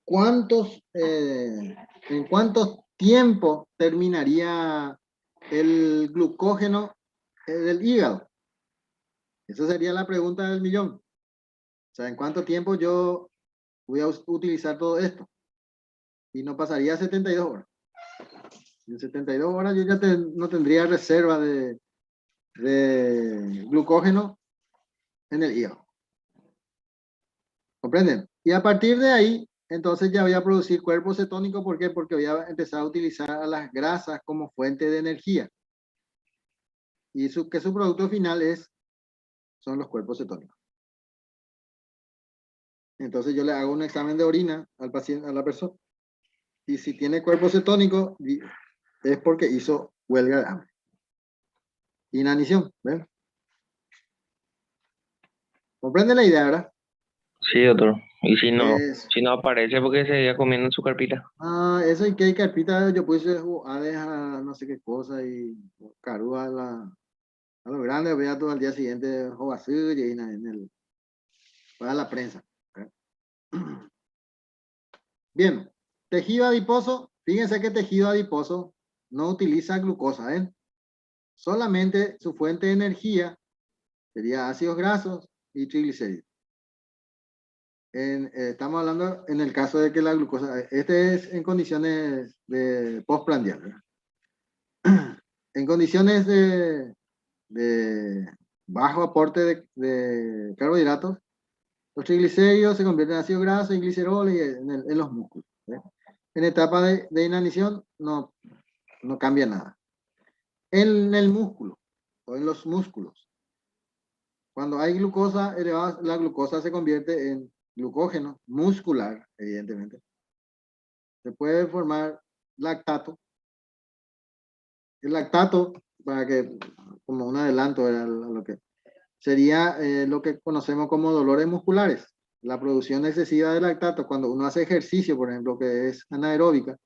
¿en cuántos tiempo terminaría el glucógeno del hígado? Esa sería la pregunta del millón. O sea, ¿en cuánto tiempo yo voy a utilizar todo esto? Y no pasaría 72 horas. En 72 horas yo ya no tendría reserva de glucógeno en el hígado. ¿Comprenden? Y a partir de ahí, entonces ya voy a producir cuerpo cetónico. ¿Por qué? Porque voy a empezar a utilizar a las grasas como fuente de energía. Y que su producto final son los cuerpos cetónicos. Entonces yo le hago un examen de orina al paciente, a la persona. Y si tiene cuerpo cetónico, es porque hizo huelga de hambre. Inanición, ¿ven? ¿Comprende la idea, verdad? Sí, doctor. Y si Es, no aparece porque se seguía comiendo en su carpita. eso y que hay carpita, yo puse a no sé qué cosa y carú a lo grande, voy a todo al día siguiente, y para la prensa. ¿Verdad? Bien, tejido adiposo, fíjense que tejido adiposo no utiliza glucosa, ¿ven? Solamente su fuente de energía Sería ácidos grasos y triglicéridos. Estamos hablando en el caso de que la glucosa, este es en condiciones de postprandial, ¿verdad? En condiciones de bajo aporte de carbohidratos, los triglicéridos se convierten en ácidos grasos y gliceroles en los músculos, ¿eh? En etapa de inanición no cambia nada. En el músculo o en los músculos, cuando hay glucosa elevada, la glucosa se convierte en glucógeno muscular, evidentemente. Se puede formar lactato. El lactato, para que, como un adelanto a lo que sería lo que conocemos como dolores musculares. La producción excesiva de lactato, cuando uno hace ejercicio, por ejemplo, que es anaeróbica,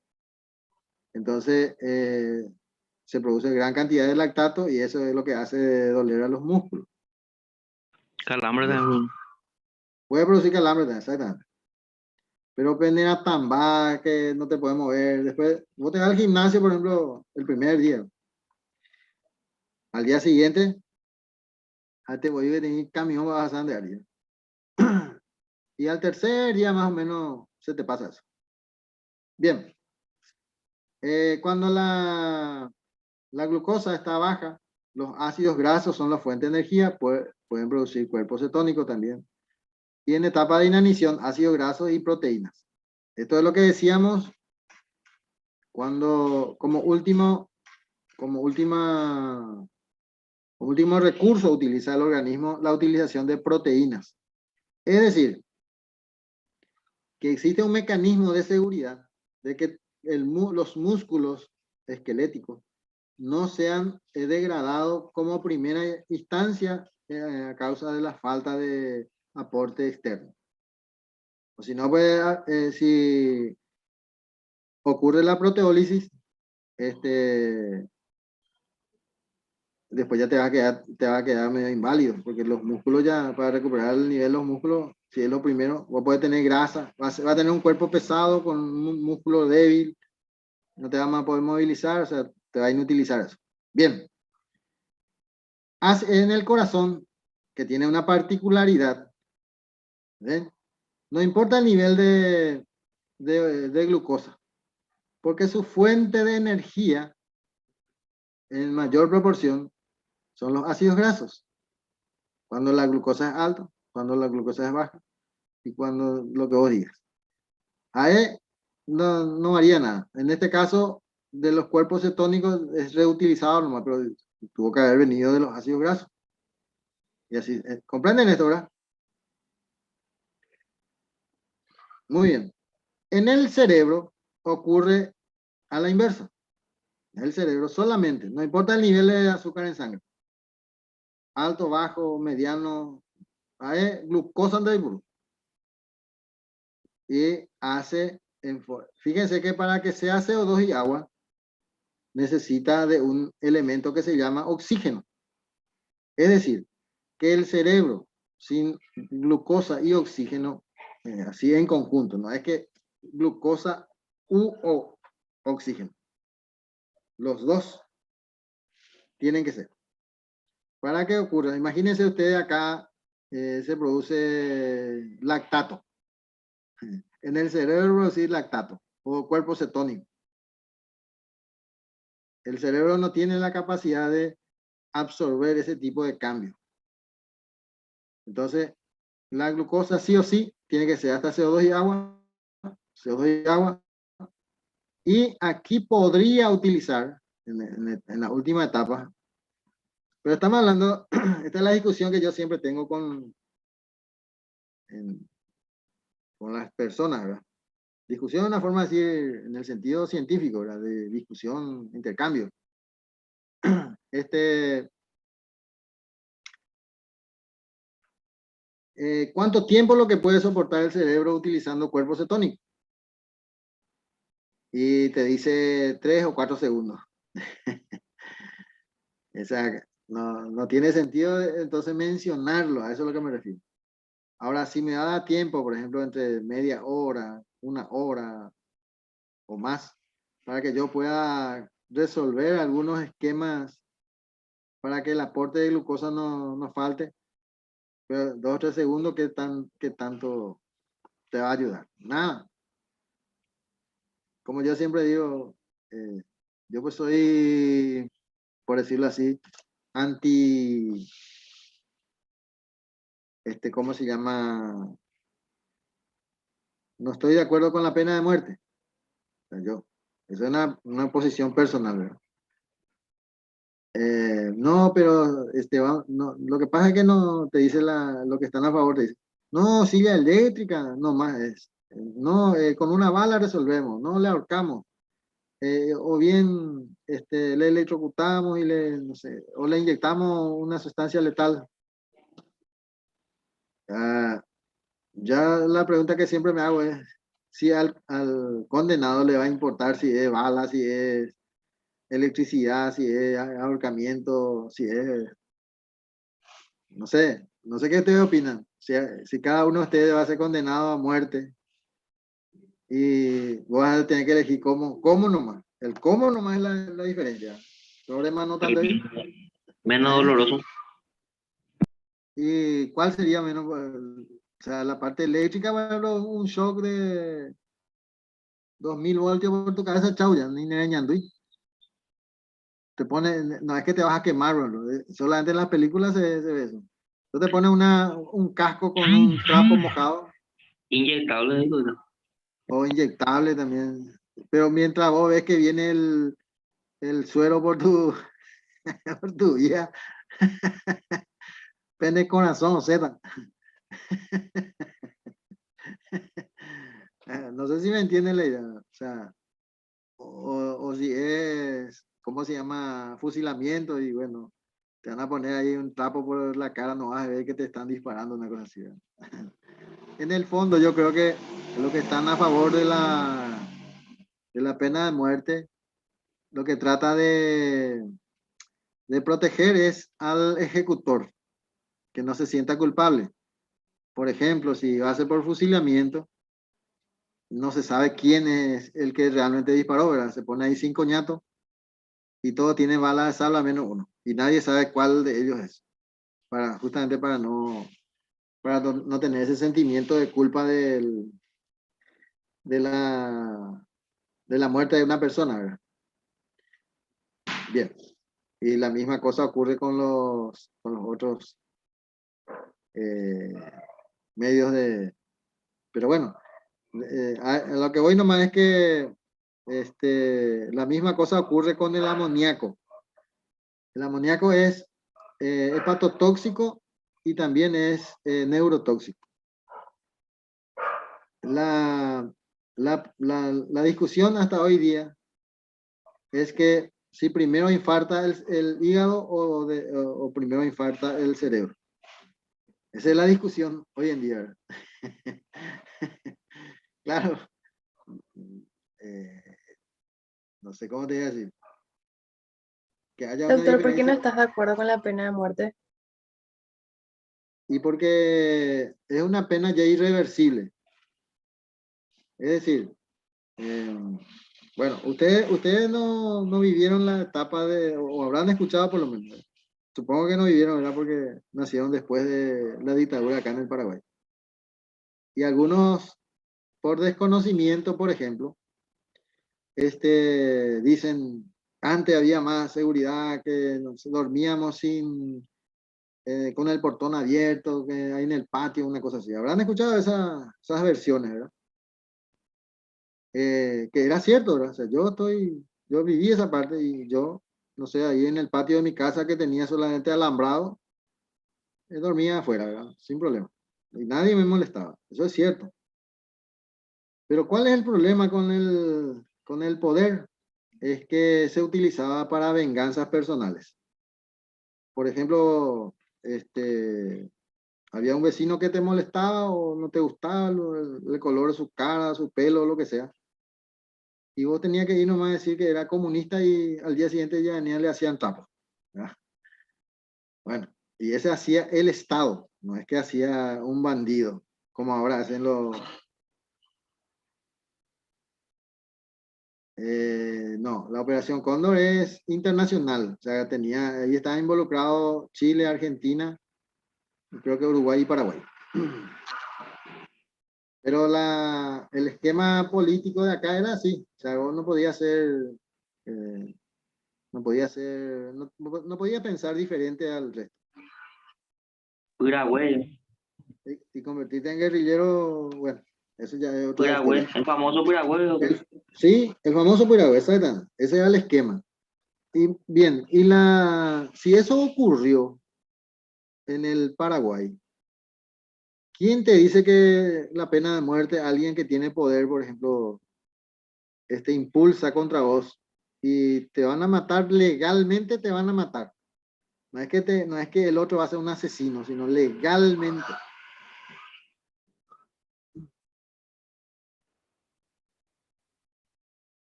entonces se produce gran cantidad de lactato y eso es lo que hace doler a los músculos. Calambre también. Puede producir calambre también, exactamente. Pero penera tan baja que no te puedes mover. Después, vos te vas al gimnasio, por ejemplo, el primer día. Al día siguiente, te voy a venir camión, vas a andar. Y al tercer día más o menos se te pasa eso. Bien. Cuando la glucosa está baja, los ácidos grasos son la fuente de energía, pueden producir cuerpo cetónico también. Y en etapa de inanición, ácidos grasos y proteínas. Esto es lo que decíamos cuando, como último recurso, utiliza el organismo la utilización de proteínas. Es decir, que existe un mecanismo de seguridad de que los músculos esqueléticos no sean degradados como primera instancia a causa de la falta de aporte externo. O si no, puede, si ocurre la proteólisis, después ya te va a quedar medio inválido, porque los músculos ya, para recuperar el nivel de los músculos, si es lo primero, vos puedes tener grasa, va a tener un cuerpo pesado con un músculo débil, no te va a poder movilizar, o sea, te va a inutilizar eso. Bien. En el corazón, que tiene una particularidad, ¿ven? No importa el nivel de glucosa, porque su fuente de energía, en mayor proporción, son los ácidos grasos. Cuando la glucosa es alta, cuando la glucosa es baja, y cuando lo que vos digas. Ahí no haría nada. En este caso, de los cuerpos cetónicos es reutilizado nomás, pero tuvo que haber venido de los ácidos grasos. Y así, ¿comprenden esto, verdad? Muy bien. En el cerebro ocurre a la inversa. En el cerebro solamente, no importa el nivel de azúcar en sangre. Alto, bajo, mediano, ahí, glucosa anda ahí, y hace, fíjense que para que sea CO2 y agua, necesita de un elemento que se llama oxígeno. Es decir, que el cerebro sin glucosa y oxígeno, así en conjunto, no es que glucosa o oxígeno. Los dos tienen que ser. ¿Para qué ocurra? Imagínense ustedes acá, se produce lactato. En el cerebro produce lactato o cuerpo cetónico. El cerebro no tiene la capacidad de absorber ese tipo de cambio. Entonces, la glucosa sí o sí tiene que ser hasta CO2 y agua. CO2 y agua. Y aquí podría utilizar, en la última etapa, pero estamos hablando, esta es la discusión que yo siempre tengo con las personas, ¿verdad? Discusión es una forma de decir, en el sentido científico, ¿verdad? De discusión, intercambio. ¿Cuánto tiempo lo que puede soportar el cerebro utilizando cuerpo cetónico? Y te dice 3 o 4 segundos. O sea, no tiene sentido entonces mencionarlo, a eso es lo que me refiero. Ahora, si me da tiempo, por ejemplo, entre media hora, una hora o más, para que yo pueda resolver algunos esquemas para que el aporte de glucosa no falte, Pero 2 o 3 segundos, ¿qué tanto te va a ayudar? Nada. Como yo siempre digo, yo pues soy, por decirlo así, anti, ¿cómo se llama? No estoy de acuerdo con la pena de muerte. O sea, eso es una posición personal, ¿verdad? No, pero no, lo que pasa es que no te dice lo que están a favor, te dice, no, silla eléctrica, no más es. No, con una bala resolvemos, no le ahorcamos. O bien le electrocutamos y no sé, o le inyectamos una sustancia letal. Ah, ya la pregunta que siempre me hago es si al condenado le va a importar si es bala, si es electricidad, si es ahorcamiento, si es, no sé qué ustedes opinan. Si cada uno de ustedes va a ser condenado a muerte y vos vas a tener que elegir cómo nomás. El cómo nomás es la diferencia. Problema no tanto ahí. Menos ¿Eh? doloroso. ¿Y cuál sería menos? O sea, la parte eléctrica, por ejemplo, un shock de 2000 voltios por tu cabeza, chau, ya, ni ñandui. Te pone, no es que te vas a quemar, bro, solamente en las películas se ve eso. Tú te pones un casco con un trapo mojado Inyectable, digo yo. o inyectable también. Pero mientras vos ves que viene el suero por por tu vida, pene corazón o Z. No sé si me entienden la idea. O sea, o si es, ¿cómo se llama? Fusilamiento y bueno, te van a poner ahí un trapo por la cara, no vas a ver que te están disparando, una cosa así, ¿verdad? En el fondo yo creo que los que están a favor de la pena de muerte, lo que trata de proteger es al ejecutor, que no se sienta culpable. Por ejemplo, si va a ser por fusilamiento, no se sabe quién es el que realmente disparó, ¿verdad? Se pone ahí 5 ñatos y todo tiene balas de salva menos uno. Y nadie sabe cuál de ellos es. Justamente para no tener ese sentimiento de culpa de la muerte de una persona, ¿verdad? Bien. Y la misma cosa ocurre con los otros eh, medios de... Pero bueno, a lo que voy nomás es que la misma cosa ocurre con el amoníaco. El amoníaco es hepatotóxico y también es neurotóxico. La discusión hasta hoy día es que si primero infarta el hígado o primero infarta el cerebro. Esa es la discusión hoy en día. Claro, eh, no sé cómo te voy a decir. Que haya una Doctor, ¿por qué no diferencia. estás de acuerdo con la pena de muerte? Y porque es una pena ya irreversible. Es decir, bueno, ustedes no vivieron la etapa o habrán escuchado por lo menos. Supongo que no vivieron, ¿verdad? Porque nacieron después de la dictadura acá en el Paraguay. Y algunos, por desconocimiento, por ejemplo, dicen, antes había más seguridad, que dormíamos con el portón abierto, que ahí en el patio, una cosa así. Habrán escuchado esas versiones, ¿verdad? Que era cierto, ¿verdad? O sea, yo viví esa parte y yo, no sé, ahí en el patio de mi casa que tenía solamente alambrado, dormía afuera, ¿verdad? Sin problema. Y nadie me molestaba. Eso es cierto. Pero ¿cuál es el problema con el poder? Es que se utilizaba para venganzas personales. Por ejemplo, había un vecino que te molestaba o no te gustaba el color de su cara, su pelo, lo que sea. Y vos tenías que ir nomás a decir que era comunista y al día siguiente ya venían, le hacían tapa. ¿Verdad? Bueno, y ese hacía el Estado, no es que hacía un bandido, como ahora hacen los... no, la Operación Cóndor es internacional, o sea, ahí estaba involucrado Chile, Argentina creo que Uruguay y Paraguay. Pero el esquema político de acá era así, o sea, vos no podía ser, no podía ser, no podía pensar diferente al resto. Piragüey, Y convertirte en guerrillero, bueno, eso ya es otra Piragüey, historia. el famoso Piragüey. Sí, el famoso Piragüey, exactamente, ese era el esquema. Y bien, si eso ocurrió en el Paraguay, ¿quién te dice que la pena de muerte, alguien que tiene poder, por ejemplo, impulsa contra vos y te van a matar legalmente, te van a matar? No es que el otro va a ser un asesino, sino legalmente.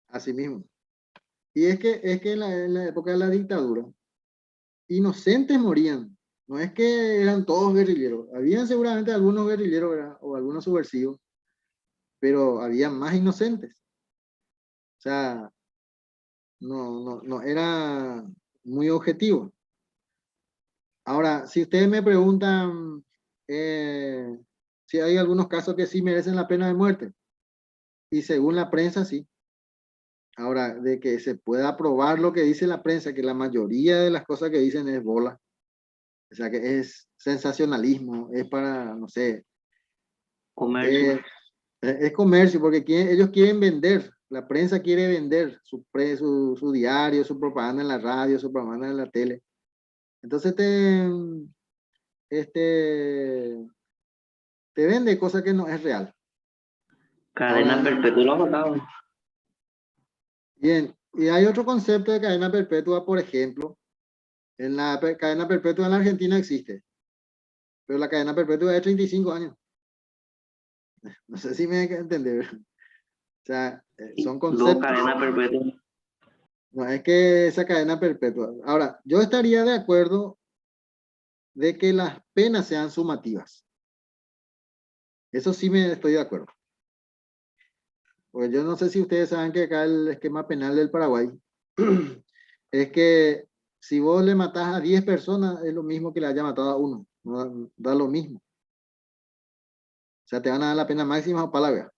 Así mismo. Y es que en la época de la dictadura, inocentes morían. No es que eran todos guerrilleros. Habían seguramente algunos guerrilleros, ¿verdad? O algunos subversivos, pero había más inocentes. O sea, no era muy objetivo. Ahora, si ustedes me preguntan si hay algunos casos que sí merecen la pena de muerte, y según la prensa, sí. Ahora, de que se pueda probar lo que dice la prensa, que la mayoría de las cosas que dicen es bola, o sea, que es sensacionalismo, es para, no sé, Comercio. es comercio, porque ellos quieren vender, la prensa quiere vender su diario, su propaganda en la radio, su propaganda en la tele. Entonces te vende cosas que no es real. Cadena Ahora, perpetua lo mataban. bien, y hay otro concepto de cadena perpetua, por ejemplo, en la cadena perpetua en la Argentina existe, pero la cadena perpetua es de 35 años. No sé si me hay que entender. O sea, son Dos conceptos. cadenas perpetuas. No es que esa cadena perpetua. Ahora, yo estaría de acuerdo de que las penas sean sumativas. Eso sí me estoy de acuerdo. Porque yo no sé si ustedes saben que acá el esquema penal del Paraguay es que si vos le matás a 10 personas, es lo mismo que le haya matado a uno. No da lo mismo. O sea, te van a dar la pena máxima o para la vida.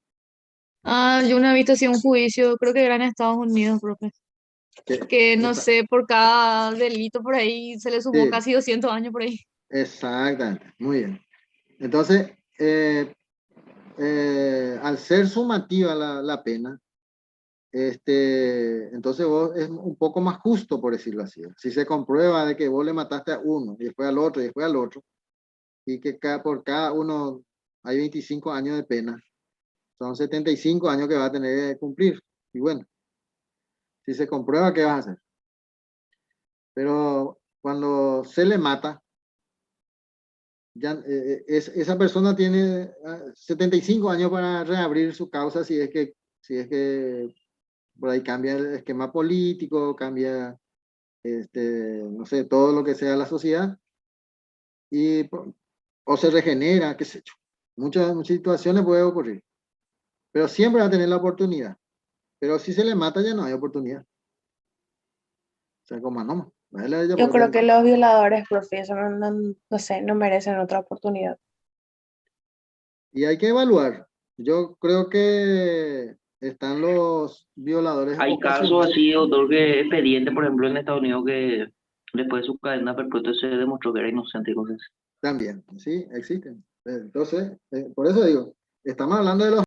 Ah, yo una vez visto así un juicio, creo que era en Estados Unidos, profe. Que no sé, por cada delito por ahí se le sumó Sí, casi 200 años por ahí. exactamente. Muy bien. Entonces, al ser sumativa la pena, entonces vos es un poco más justo, por decirlo así. Si se comprueba de que vos le mataste a uno, y después al otro, y después al otro, y que por cada uno hay 25 años de pena, son 75 años que va a tener que cumplir. Y bueno, si se comprueba, ¿qué vas a hacer? Pero cuando se le mata, ya, esa persona tiene 75 años para reabrir su causa si es que por ahí cambia el esquema político, cambia, no sé, todo lo que sea la sociedad, o se regenera, qué sé yo. Muchas situaciones puede ocurrir, pero siempre va a tener la oportunidad. Pero si se le mata ya no hay oportunidad. O sea, como no. Yo creo que los violadores, profe, eso no sé, no merecen otra oportunidad. Y hay que evaluar. Yo creo que están los violadores Hay casos ocasionales. así, doctor, que expediente, por ejemplo, en Estados Unidos, que después de su cadena perpetua se demostró que era inocente y cosas así. También, sí, existen. Entonces, por eso digo, estamos hablando de los